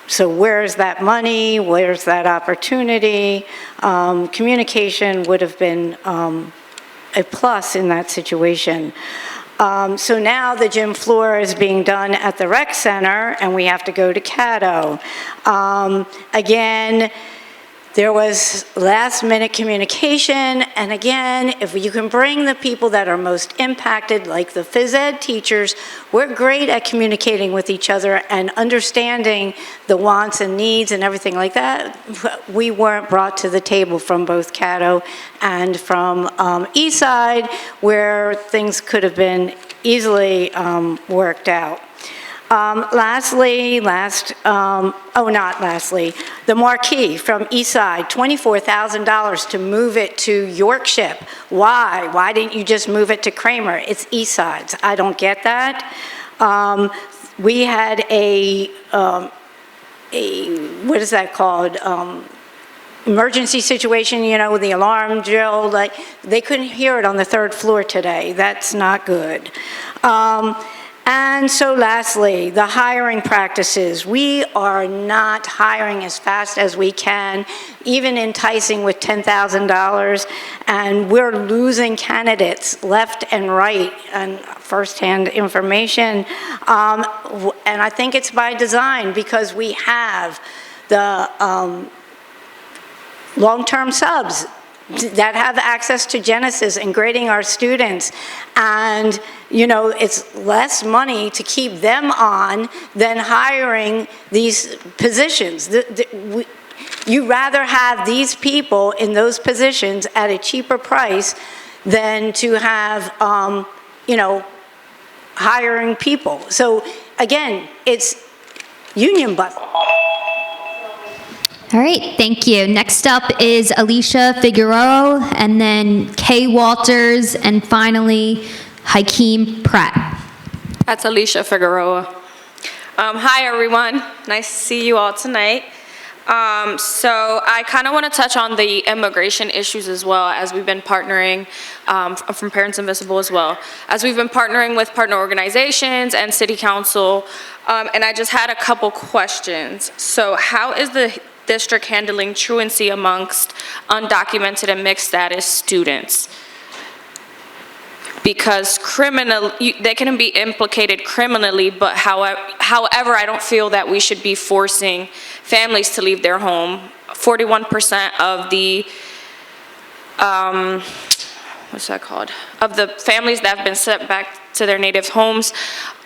So where's that money? Where's that opportunity? Communication would have been a plus in that situation. So now the gym floor is being done at the rec center, and we have to go to Caddo. Again, there was last-minute communication, and again, if you can bring the people that are most impacted, like the phys ed teachers, we're great at communicating with each other and understanding the wants and needs and everything like that. We weren't brought to the table from both Caddo and from Eastside, where things could have been easily worked out. The marquee from Eastside, $24,000 to move it to Yorkship. Why? Why didn't you just move it to Kramer? It's Eastside's. I don't get that. We had a what is that called? Emergency situation, with the alarm drill. Like, they couldn't hear it on the third floor today. That's not good. And so lastly, the hiring practices. We are not hiring as fast as we can, even enticing with $10,000, and we're losing candidates left and right, and firsthand information. And I think it's by design, because we have the long-term subs that have access to Genesis and grading our students. And, it's less money to keep them on than hiring these positions. You rather have these people in those positions at a cheaper price than to have, hiring people. So again, it's union busting. All right, thank you. Next up is Alicia Figueroa, and then Kay Walters, and finally, Hakeem Pratt. That's Alicia Figueroa. Hi, everyone. Nice to see you all tonight. So I kind of want to touch on the immigration issues as well, as we've been partnering, from Parents Invincible as well, as we've been partnering with partner organizations and city council, and I just had a couple questions. So how is the district handling truancy amongst undocumented and mixed status students? Because they can be implicated criminally, but however, I don't feel that we should be forcing families to leave their home. 41% of the, what's that called? Of the families that have been sent back to their native homes,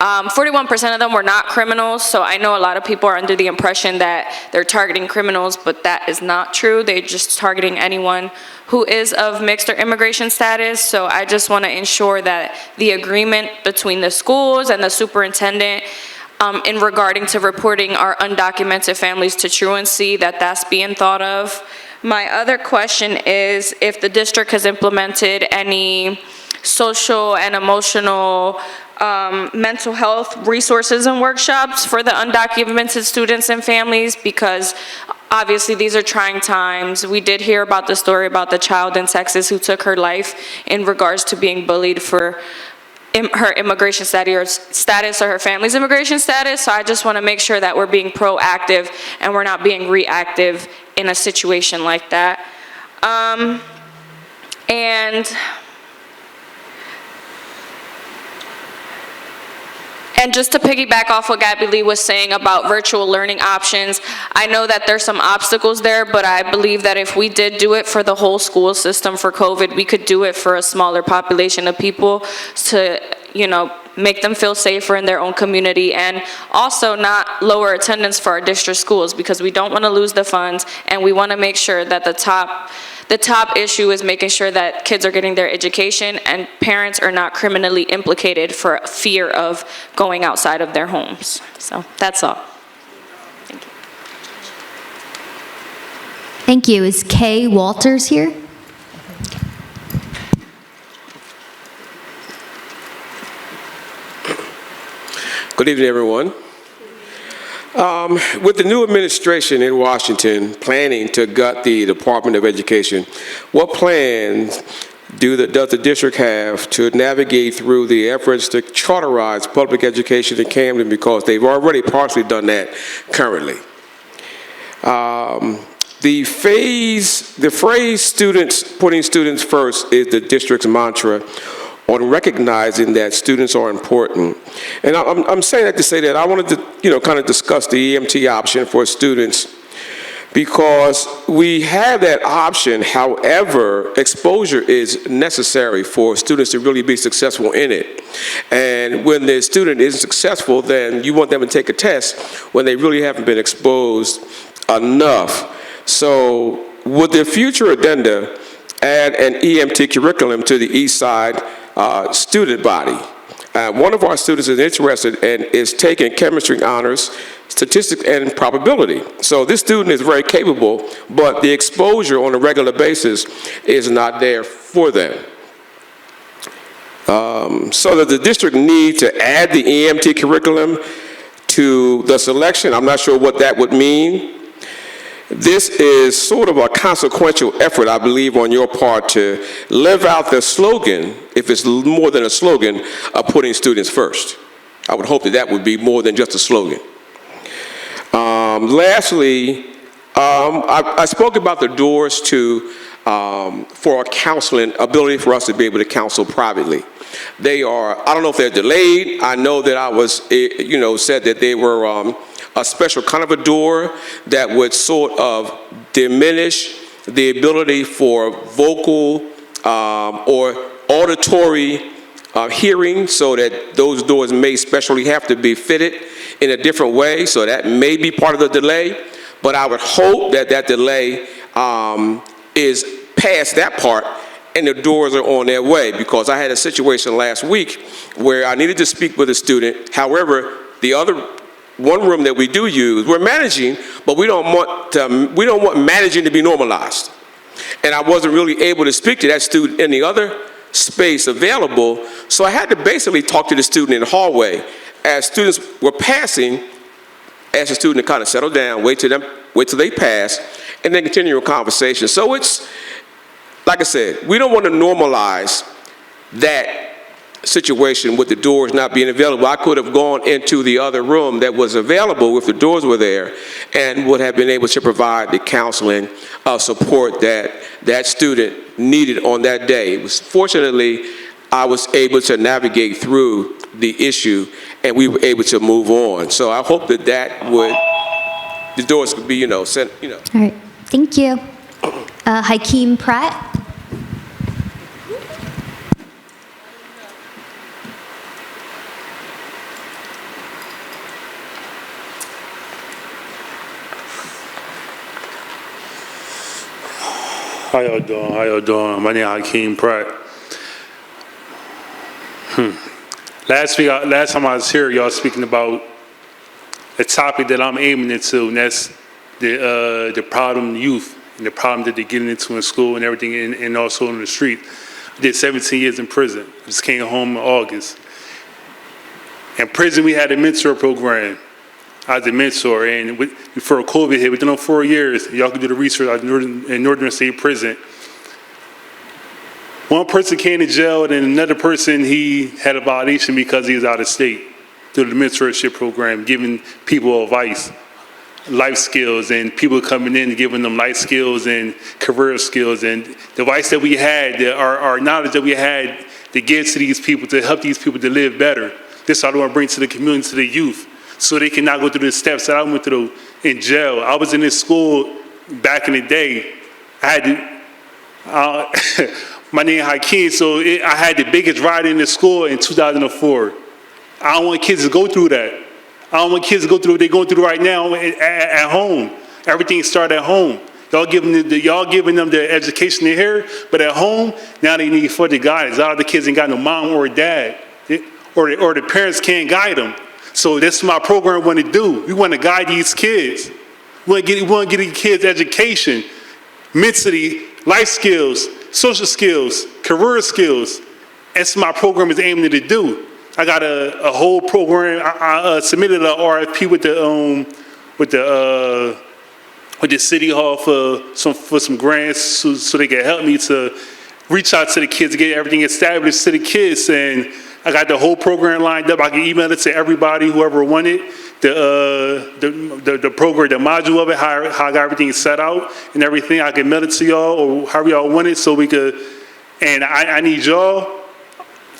41% of them were not criminals, so I know a lot of people are under the impression that they're targeting criminals, but that is not true. They're just targeting anyone who is of mixed or immigration status, so I just want to ensure that the agreement between the schools and the superintendent in regarding to reporting our undocumented families to truancy, that's being thought of. My other question is if the district has implemented any social and emotional mental health resources and workshops for the undocumented students and families, because obviously these are trying times. We did hear about the story about the child in Texas who took her life in regards to being bullied for her immigration status or her family's immigration status. So I just want to make sure that we're being proactive and we're not being reactive in a situation like that. And just to piggyback off what Gabby Lee was saying about virtual learning options, I know that there's some obstacles there, but I believe that if we did do it for the whole school system for COVID, we could do it for a smaller population of people to, make them feel safer in their own community, and also not lower attendance for our district schools, because we don't want to lose the funds, and we want to make sure that the top issue is making sure that kids are getting their education and parents are not criminally implicated for fear of going outside of their homes. So that's all. Thank you. Thank you. Is Kay Walters here? Good evening, everyone. With the new administration in Washington planning to gut the Department of Education, what plans does the district have to navigate through the efforts to charterize public education in Camden, because they've already partially done that currently? The phrase putting students first is the district's mantra on recognizing that students are important. And I'm saying that to say that I wanted to, kind of discuss the EMT option for students, because we have that option. However, exposure is necessary for students to really be successful in it. And when the student isn't successful, then you want them to take a test when they really haven't been exposed enough. So would the future addenda add an EMT curriculum to the East Side student body? One of our students is interested and is taking chemistry honors, statistics, and probability. So this student is very capable, but the exposure on a regular basis is not there for them. So that the district need to add the EMT curriculum to the selection. I'm not sure what that would mean. This is sort of a consequential effort, I believe, on your part to live out the slogan, if it's more than a slogan, of putting students first. I would hope that that would be more than just a slogan. Lastly, I spoke about the doors for our counseling, ability for us to be able to counsel privately. They are, I don't know if they're delayed. I know that I was, said that they were a special kind of a door that would sort of diminish the ability for vocal or auditory hearing, so that those doors may specially have to be fitted in a different way. So that may be part of the delay, but I would hope that that delay is past that part and the doors are on their way, because I had a situation last week where I needed to speak with a student. However, the other one room that we do use, we're managing, but we don't want managing to be normalized. And I wasn't really able to speak to that student in the other space available, so I had to basically talk to the student in the hallway. As students were passing, ask the student to kind of settle down, wait till they pass, and then continue a conversation. So it's, like I said, we don't want to normalize that situation with the doors not being available. I could have gone into the other room that was available if the doors were there and would have been able to provide the counseling support that that student needed on that day. Fortunately, I was able to navigate through the issue and we were able to move on. So I hope that the doors could be, sent. All right, thank you. Hakeem Pratt. How y'all doing? How y'all doing? My name is Hakeem Pratt. Last time I was here, y'all speaking about a topic that I'm aiming into, and that's the problem youth and the problem that they're getting into in school and everything, and also on the street. I did 17 years in prison. I just came home in August. In prison, we had a mentor program. I was a mentor, and before COVID hit, within 4 years, y'all can do the research. I was in Northern State Prison. One person came to jail, and another person, he had a violation because he was out of state through the mentorship program, giving people advice, life skills, and people coming in and giving them life skills and career skills. And the advice that we had, our knowledge that we had to give to these people, to help these people to live better. This is what I want to bring to the community, to the youth, so they can not go through the steps that I went through in jail. I was in this school back in the day. I had to, my name is Hakeem, so I had the biggest ride in the school in 2004. I don't want kids to go through that. I don't want kids to go through what they're going through right now at home. Everything started at home. Y'all giving them the education they hear, but at home, now they need further guidance. A lot of the kids ain't got no mom or dad, or the parents can't guide them. So that's what my program want to do. We want to guide these kids. We want to get these kids education, mentally, life skills, social skills, career skills. That's what my program is aiming to do. I got a whole program. I submitted an RFP with the city hall for some grants so they can help me to reach out to the kids, get everything established to the kids. And I got the whole program lined up. I can email it to everybody, whoever wanted the program, the module of it, how I got everything set out and everything. I can mail it to y'all or however y'all want it, so we could. And I need y'all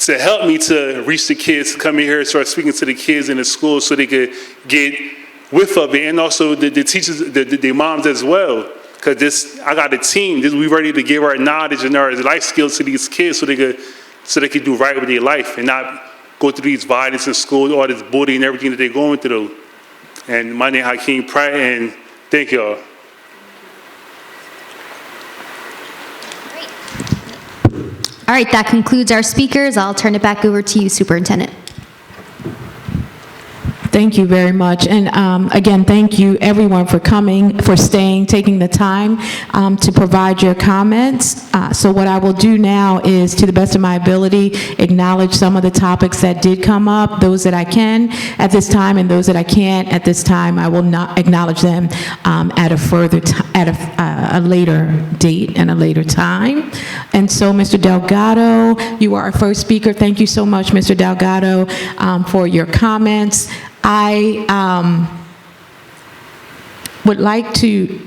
to help me to reach the kids, to come in here and start speaking to the kids in the school, so they could get whiff of it, and also the teachers, the moms as well. Because I got a team. We ready to give our knowledge and our life skills to these kids, so they could do right with their life and not go through these violence in school, all this bullying and everything that they're going through. And my name is Hakeem Pratt, and thank y'all. All right, that concludes our speakers. I'll turn it back over to you, Superintendent. Thank you very much. And again, thank you everyone for coming, for staying, taking the time to provide your comments. So what I will do now is, to the best of my ability, acknowledge some of the topics that did come up, those that I can at this time, and those that I can't at this time. I will not acknowledge them at a later date and a later time. And so, Mr. Delgado, you are our first speaker. Thank you so much, Mr. Delgado, for your comments. I would like to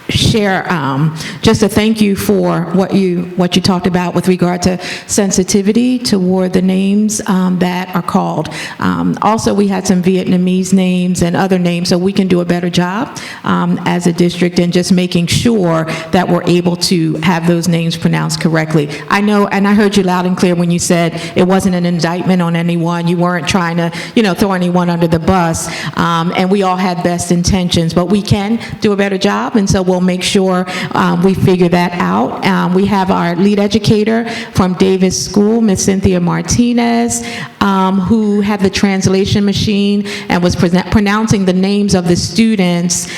share just a thank you for what you talked about with regard to sensitivity toward the names that are called. Also, we had some Vietnamese names and other names, so we can do a better job as a district in just making sure that we're able to have those names pronounced correctly. I know, and I heard you loud and clear when you said it wasn't an indictment on anyone. You weren't trying to, throw anyone under the bus, and we all had best intentions, but we can do a better job, and so we'll make make sure we figure that out. We have our lead educator from Davis School, Ms. Cynthia Martinez, who had the translation machine and was pronouncing the names of the students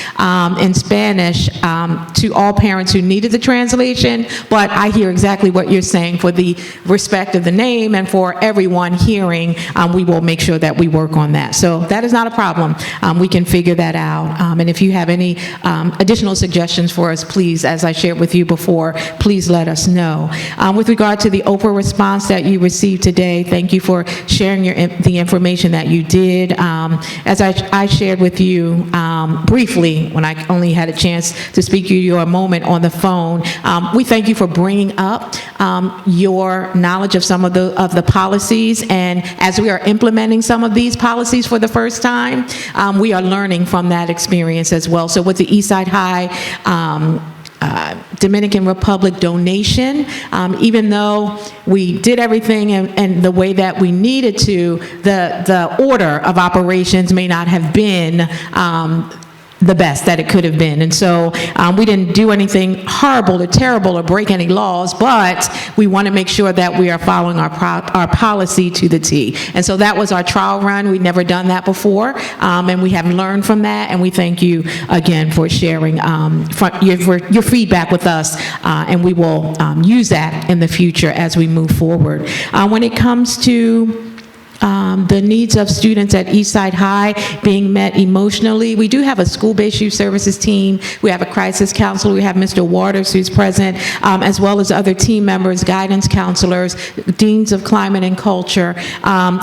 in Spanish to all parents who needed the translation. But I hear exactly what you're saying. For the respect of the name and for everyone hearing, we will make sure that we work on that. So that is not a problem. We can figure that out. And if you have any additional suggestions for us, please, as I shared with you before, please let us know. With regard to the Oprah response that you received today, thank you for sharing the information that you did. As I shared with you briefly when I only had a chance to speak to you a moment on the phone, we thank you for bringing up your knowledge of some of the policies, and as we are implementing some of these policies for the first time, we are learning from that experience as well. So with the Eastside High Dominican Republic donation, even though we did everything and the way that we needed to, the order of operations may not have been the best that it could have been. And so we didn't do anything horrible or terrible or break any laws, but we want to make sure that we are following our policy to the T. And so that was our trial run. We'd never done that before, and we have learned from that, and we thank you again for sharing your feedback with us, and we will use that in the future as we move forward. When it comes to the needs of students at Eastside High being met emotionally, we do have a school-based youth services team. We have a crisis counselor. We have Mr. Waters, who's present, as well as other team members, guidance counselors, deans of climate and culture,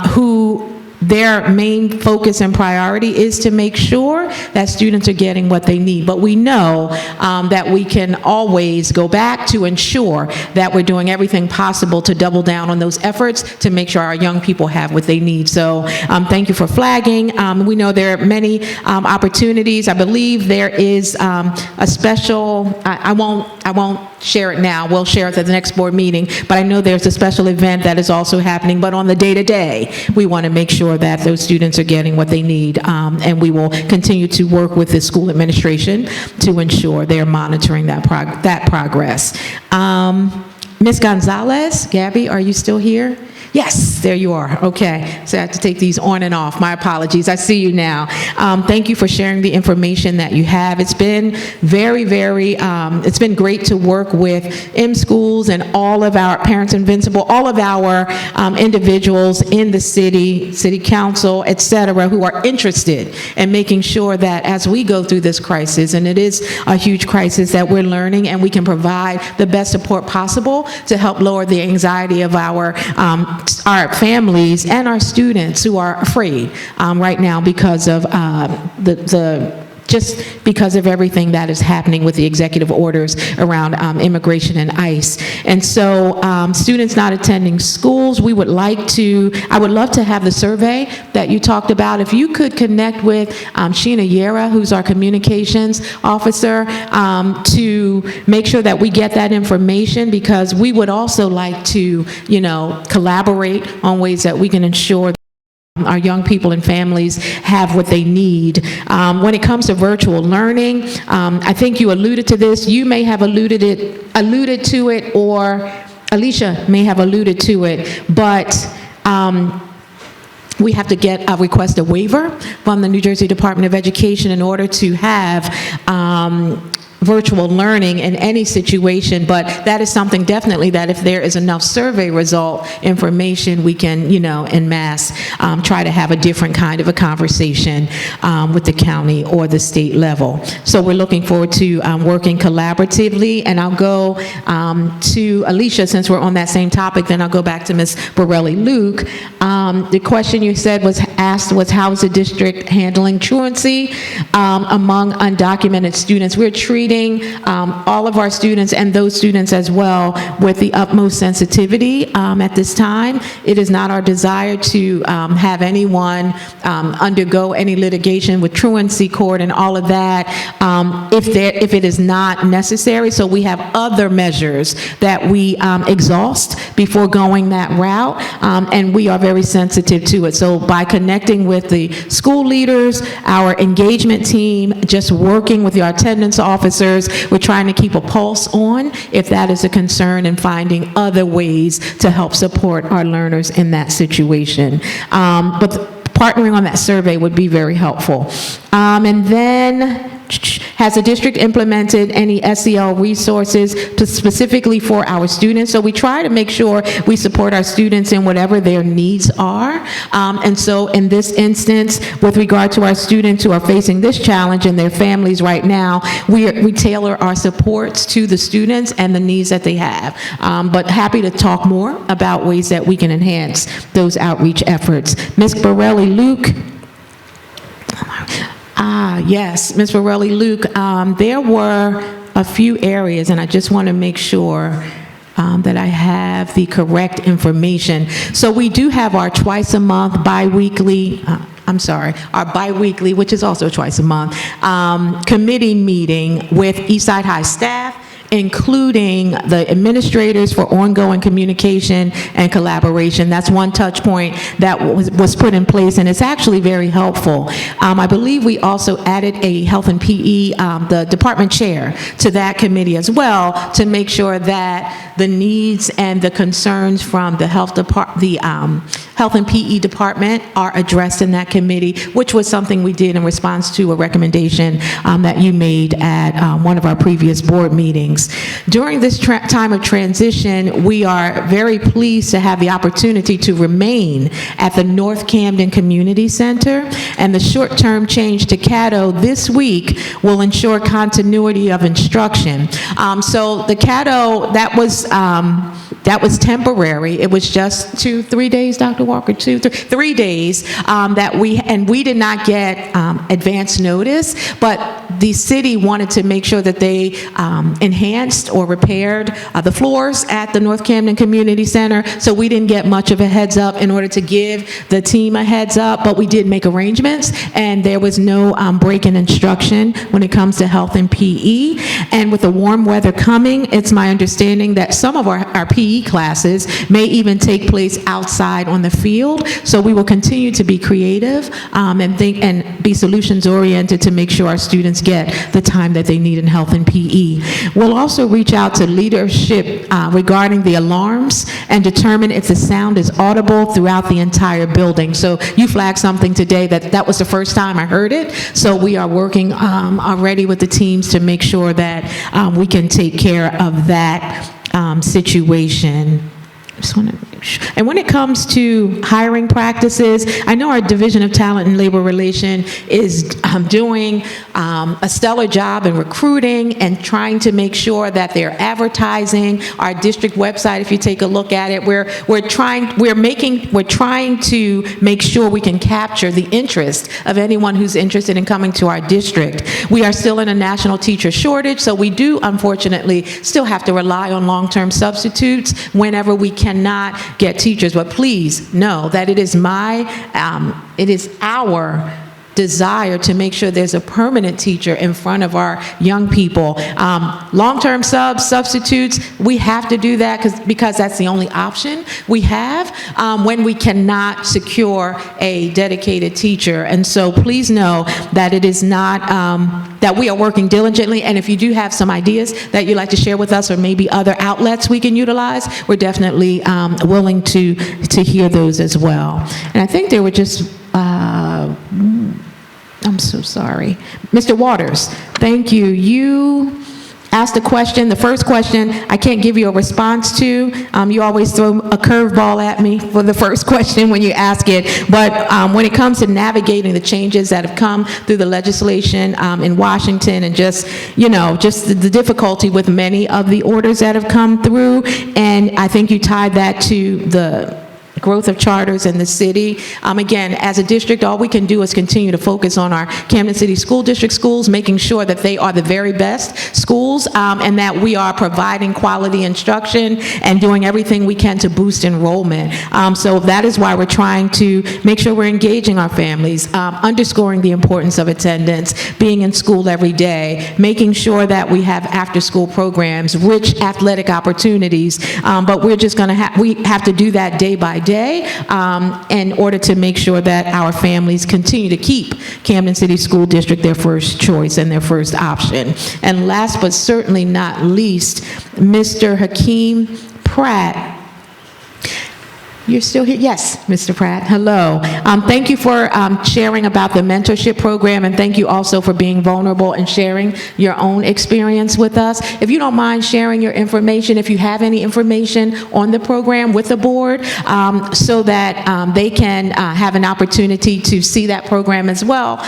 who their main focus and priority is to make sure that students are getting what they need. But we know that we can always go back to ensure that we're doing everything possible to double down on those efforts to make sure our young people have what they need. So thank you for flagging. We know there are many opportunities. I believe there is a special, I won't share it now. We'll share it at the next board meeting, but I know there's a special event that is also happening. But on the day-to-day, we want to make sure that those students are getting what they need, and we will continue to work with the school administration to ensure they're monitoring that progress. Ms. Gonzalez, Gabby, are you still here? Yes, there you are. Okay, so I have to take these on and off. My apologies. I see you now. Thank you for sharing the information that you have. It's been very, it's been great to work with M Schools and all of our Parents Invincible, all of our individuals in the city council, et cetera, who are interested in making sure that as we go through this crisis, and it is a huge crisis, that we're learning and we can provide the best support possible to help lower the anxiety of our families and our students who are afraid right now because of just because of everything that is happening with the executive orders around immigration and ICE. And so students not attending schools, I would love to have the survey that you talked about. If you could connect with Sheena Yera, who's our communications officer, to make sure that we get that information, because we would also like to, collaborate on ways that we can ensure our young people and families have what they need. When it comes to virtual learning, I think you alluded to this. You may have alluded to it, or Alicia may have alluded to it, but we have to request a waiver from the New Jersey Department of Education in order to have virtual learning in any situation. But that is something definitely that if there is enough survey result information, we can, en masse, try to have a different kind of a conversation with the county or the state level. So we're looking forward to working collaboratively, and I'll go to Alicia since we're on that same topic, then I'll go back to Ms. Borelli-Luke. The question you said was how is the district handling truancy among undocumented students? We're treating all of our students and those students as well with the utmost sensitivity at this time. It is not our desire to have anyone undergo any litigation with truancy court and all of that if it is not necessary. So we have other measures that we exhaust before going that route, and we are very sensitive to it. So by connecting connecting with the school leaders, our engagement team, just working with our attendance officers. We're trying to keep a pulse on if that is a concern and finding other ways to help support our learners in that situation. But partnering on that survey would be very helpful. And then, has the district implemented any SEL resources specifically for our students? So we try to make sure we support our students in whatever their needs are. And so in this instance, with regard to our students who are facing this challenge and their families right now, we tailor our supports to the students and the needs that they have. But happy to talk more about ways that we can enhance those outreach efforts. Ms. Borelli-Luke. Yes, Ms. Borelli-Luke, there were a few areas, and I just want to make sure that I have the correct information. So we do have our twice a month bi-weekly, our bi-weekly, which is also twice a month, committee meeting with Eastside High staff, including the administrators for ongoing communication and collaboration. That's one touch point that was put in place, and it's actually very helpful. I believe we also added a health and PE, the department chair, to that committee as well, to make sure that the needs and the concerns from the health and PE department are addressed in that committee, which was something we did in response to a recommendation that you made at one of our previous board meetings. During this time of transition, we are very pleased to have the opportunity to remain at the North Camden Community Center, and the short-term change to Caddo this week will ensure continuity of instruction. So the Caddo, that was temporary. It was just 3 days, Dr. Walker, 3 days that we did not get advance notice, but the city wanted to make sure that they enhanced or repaired the floors at the North Camden Community Center, so we didn't get much of a heads up in order to give the team a heads up, but we did make arrangements, and there was no break in instruction when it comes to health and PE. And with the warm weather coming, it's my understanding that some of our PE classes may even take place outside on the field, so we will continue to be creative and think and be solutions oriented to make sure our students get the time that they need in health and PE. We'll also reach out to leadership regarding the alarms and determine if the sound is audible throughout the entire building. So you flagged something today that was the first time I heard it, so we are working already with the teams to make sure that we can take care of that situation. Just want to make sure. And when it comes to hiring practices, I know our Division of Talent and Labor Relation is doing a stellar job in recruiting and trying to make sure that they're advertising our district website. If you take a look at it, we're trying to make sure we can capture the interest of anyone who's interested in coming to our district. We are still in a national teacher shortage, so we do unfortunately still have to rely on long-term substitutes whenever we cannot get teachers. But please know that it is our desire to make sure there's a permanent teacher in front of our young people. Long-term substitutes, we have to do that because that's the only option we have when we cannot secure a dedicated teacher. And so please know that it is not, that we are working diligently, and if you do have some ideas that you'd like to share with us or maybe other outlets we can utilize, we're definitely willing to hear those as well. And I think there were just I'm so sorry. Mr. Waters, thank you. You asked a question. The first question I can't give you a response to. You always throw a curveball at me for the first question when you ask it. But when it comes to navigating the changes that have come through the legislation in Washington and just the difficulty with many of the orders that have come through, and I think you tied that to the growth of charters in the city. Again, as a district, all we can do is continue to focus on our Camden City School District schools, making sure that they are the very best schools and that we are providing quality instruction and doing everything we can to boost enrollment. So that is why we're trying to make sure we're engaging our families, underscoring the importance of attendance, being in school every day, making sure that we have after-school programs, rich athletic opportunities, but we're just going to we have to do that day by day. day in order to make sure that our families continue to keep Camden City School District their first choice and their first option. And last but certainly not least, Mr. Hakeem Pratt. You're still here? Yes, Mr. Pratt. Hello. Thank you for sharing about the mentorship program, and thank you also for being vulnerable and sharing your own experience with us. If you don't mind sharing your information, if you have any information on the program with the board, so that they can have an opportunity to see that program as well,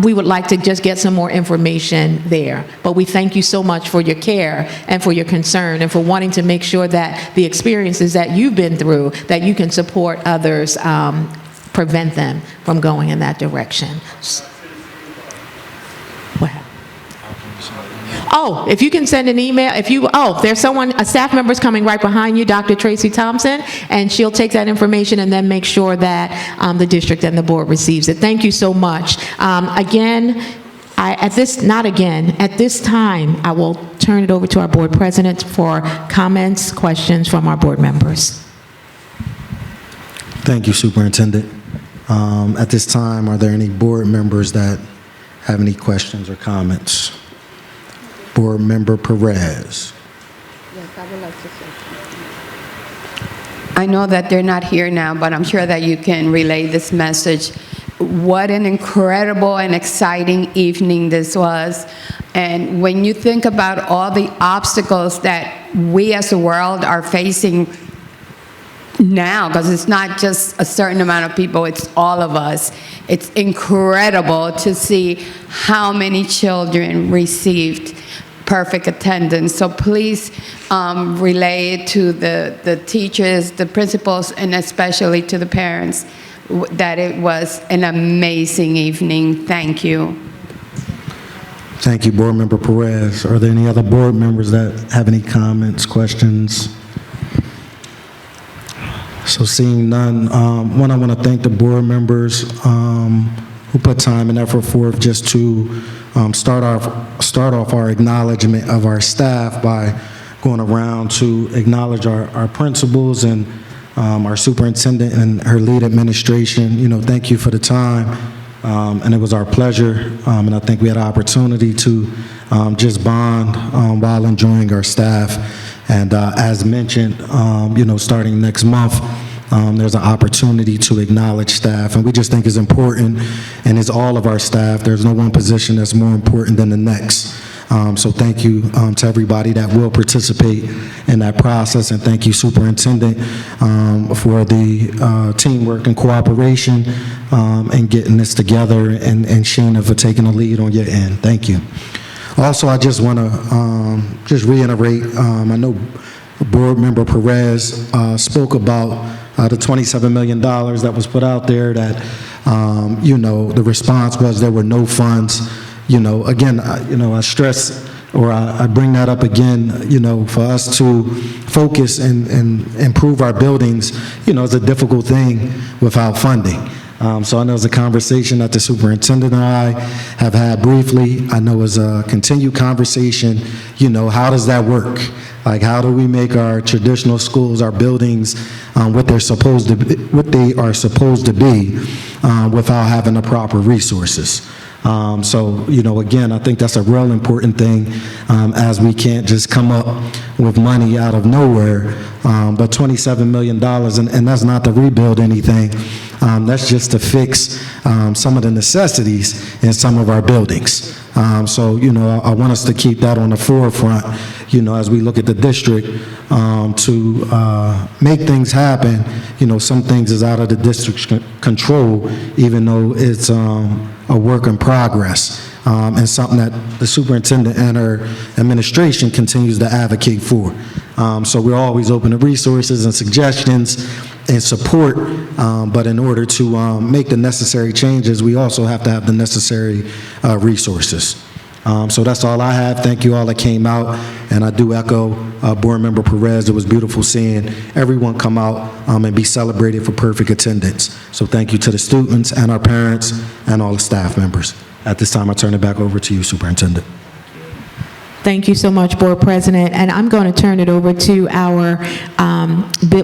we would like to just get some more information there. But we thank you so much for your care and for your concern and for wanting to make sure that the experiences that you've been through, that you can support others, prevent them from going in that direction. What happened? Oh, if you can send an email, there's someone, a staff member's coming right behind you, Dr. Tracy Thompson, and she'll take that information and then make sure that the district and the board receives it. Thank you so much. At this time, I will turn it over to our board president for comments, questions from our board members. Thank you, Superintendent. At this time, are there any board members that have any questions or comments? Board Member Perez. Yes, I would like to say something. I know that they're not here now, but I'm sure that you can relay this message. What an incredible and exciting evening this was. And when you think about all the obstacles that we as a world are facing now, because it's not just a certain amount of people, it's all of us. It's incredible to see how many children received perfect attendance. So please relay it to the teachers, the principals, and especially to the parents that it was an amazing evening. Thank you. Thank you, Board Member Perez. Are there any other board members that have any comments, questions? So seeing none, I want to thank the board members who put time and effort forth just to start off our acknowledgement of our staff by going around to acknowledge our principals and our superintendent and her lead administration. You know, thank you for the time, and it was our pleasure, and I think we had an opportunity to just bond while enjoying our staff. And as mentioned, you know, starting next month, there's an opportunity to acknowledge staff, and we just think it's important, and it's all of our staff. There's no one position that's more important than the next. So thank you to everybody that will participate in that process, and thank you, Superintendent, for the teamwork and cooperation and getting this together, and Sheena for taking the lead on your end. Thank you. Also, I just want to just reiterate, I know Board Member Perez spoke about the $27 million that was put out there, that, you know, the response was there were no funds. You know, again, I stress, or I bring that up again, you know, for us to focus and improve our buildings, you know, is a difficult thing without funding. So I know it's a conversation that the superintendent and I have had briefly. I know it's a continued conversation, you know, how does that work? Like, how do we make our traditional schools, our buildings, what they are supposed to be, without having the proper resources? So, you know, again, I think that's a real important thing, as we can't just come up with money out of nowhere, but $27 million, and that's not to rebuild anything. That's just to fix some of the necessities in some of our buildings. So, you know, I want us to keep that on the forefront, you know, as we look at the district, to make things happen. You know, some things is out of the district's control, even though it's a work in progress, and something that the superintendent and her administration continues to advocate for. So we're always open to resources and suggestions and support, but in order to make the necessary changes, we also have to have the necessary resources. So that's all I have. Thank you all that came out, and I do echo Board Member Perez. It was beautiful seeing everyone come out and be celebrated for perfect attendance. So thank you to the students and our parents and all the staff members. At this time, I turn it back over to you, Superintendent. Thank you so much, Board President. And I'm going to turn it over to our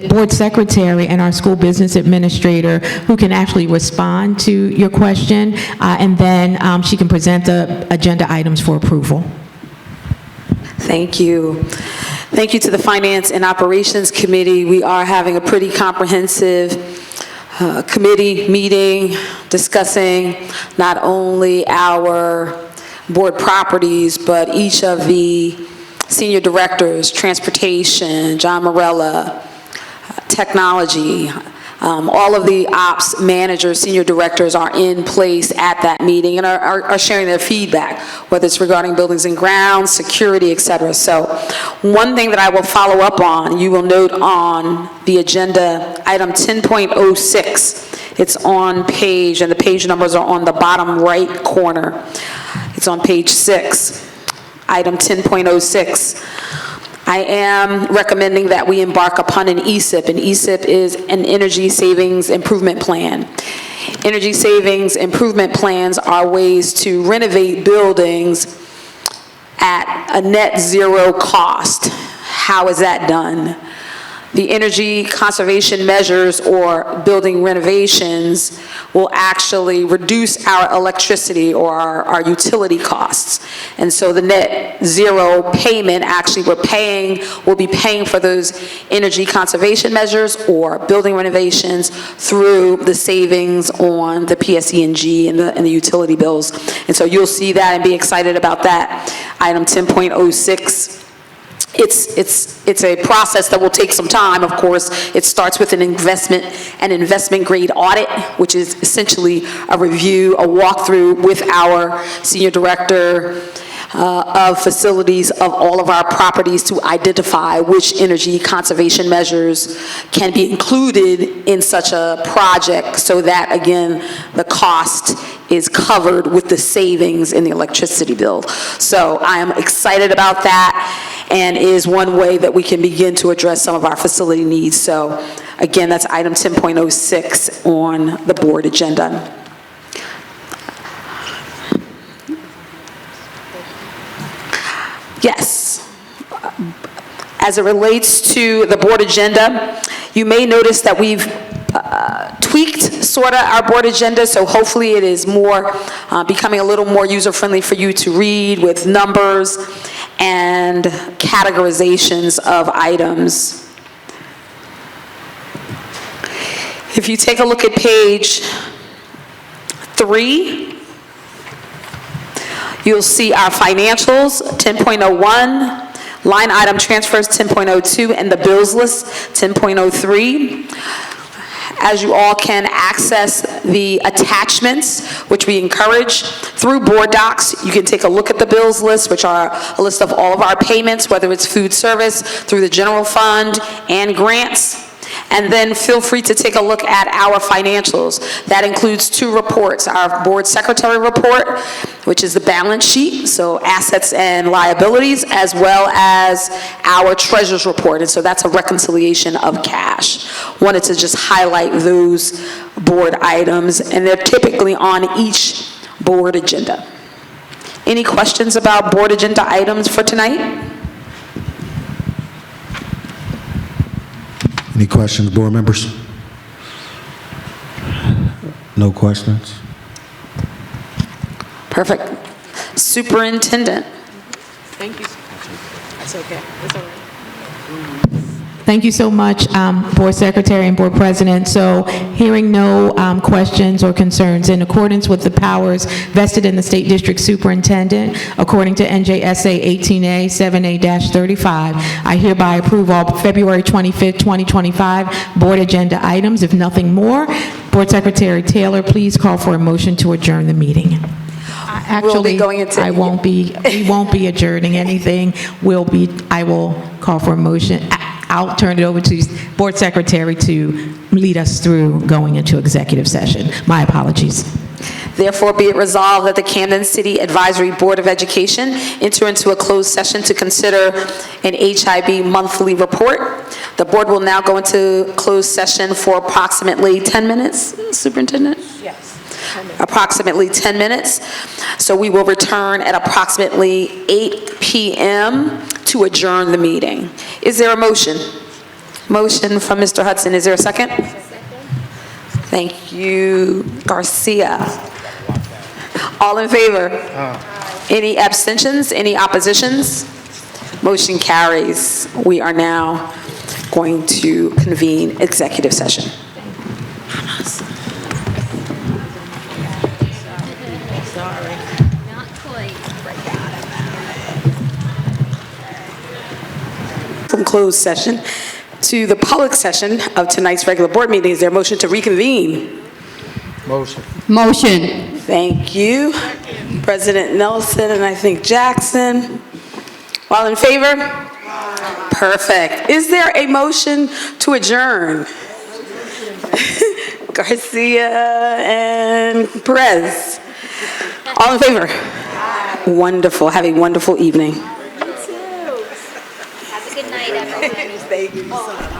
Board Secretary and our School Business Administrator, who can actually respond to your question, and then she can present the agenda items for approval. Thank you. Thank you to the Finance and Operations Committee. We are having a pretty comprehensive committee meeting discussing not only our board properties, but each of the senior directors, transportation, John Morella, technology, all of the ops managers, senior directors are in place at that meeting and are sharing their feedback, whether it's regarding buildings and grounds, security, et cetera. So one thing that I will follow up on, you will note on the agenda, item 10.06. It's on page, and the page numbers are on the bottom right corner. It's on page 6, item 10.06. I am recommending that we embark upon an ESIP. An ESIP is an energy savings improvement plan. Energy savings improvement plans are ways to renovate buildings at a net zero cost. How is that done? The energy conservation measures or building renovations will actually reduce our electricity or our utility costs. And so the net zero payment, actually we'll be paying for those energy conservation measures or building renovations through the savings on the PSE&G and the utility bills. And so you'll see that and be excited about that. Item 10.06. It's a process that will take some time, of course. It starts with an investment grade audit, which is essentially a review, a walkthrough with our senior director of facilities of all of our properties to identify which energy conservation measures can be included in such a project so that, again, the cost is covered with the savings in the electricity bill. So I am excited about that, and is one way that we can begin to address some of our facility needs. So again, that's item 10.06 on the board agenda. Yes. As it relates to the board agenda, you may notice that we've tweaked sort of our board agenda, so hopefully it is more becoming a little more user-friendly for you to read with numbers and categorizations of items. If you take a look at page 3, you'll see our financials, 10.01, line item transfers, 10.02, and the bills list, 10.03. As you all can access the attachments, which we encourage through board docs, you can take a look at the bills list, which are a list of all of our payments, whether it's food service, through the general fund, and grants. And then feel free to take a look at our financials. That includes 2 reports, our board secretary report, which is the balance sheet, so assets and liabilities, as well as our treasurer's report. And so that's a reconciliation of cash. Wanted to just highlight those board items, and they're typically on each board agenda. Any questions about board agenda items for tonight? Any questions, board members? No questions? Perfect. Superintendent. Thank you. That's okay. It's all right. Thank you so much, Board Secretary and Board President. So hearing no questions or concerns, in accordance with the powers vested in the State District Superintendent, according to NJSA 18A 7A-35, I hereby approve all February 25th, 2025 board agenda items. If nothing more, Board Secretary Taylor, please call for a motion to adjourn the meeting. Actually, we won't be adjourning anything. I will call for a motion. I'll turn it over to Board Secretary to lead us through going into executive session. My apologies. Therefore, be it resolved that the Camden City Advisory Board of Education enter into a closed session to consider an HIB monthly report. The board will now go into closed session for approximately 10 minutes, Superintendent? Yes. approximately 10 minutes. So we will return at approximately 8 p.m. to adjourn the meeting. Is there a motion? Motion from Mr. Hudson. Is there a second? Thank you, Garcia. All in favor? Any abstentions? Any oppositions? Motion carries. We are now going to convene executive session. From closed session to the public session of tonight's regular board meeting. Is there a motion to reconvene? Motion. Motion. Thank you. President Nelson and I think Jackson. All in favor? Perfect. Is there a motion to adjourn? Garcia and Perez. All in favor? Wonderful. Have a wonderful evening. Have a good night, everyone. Thank you.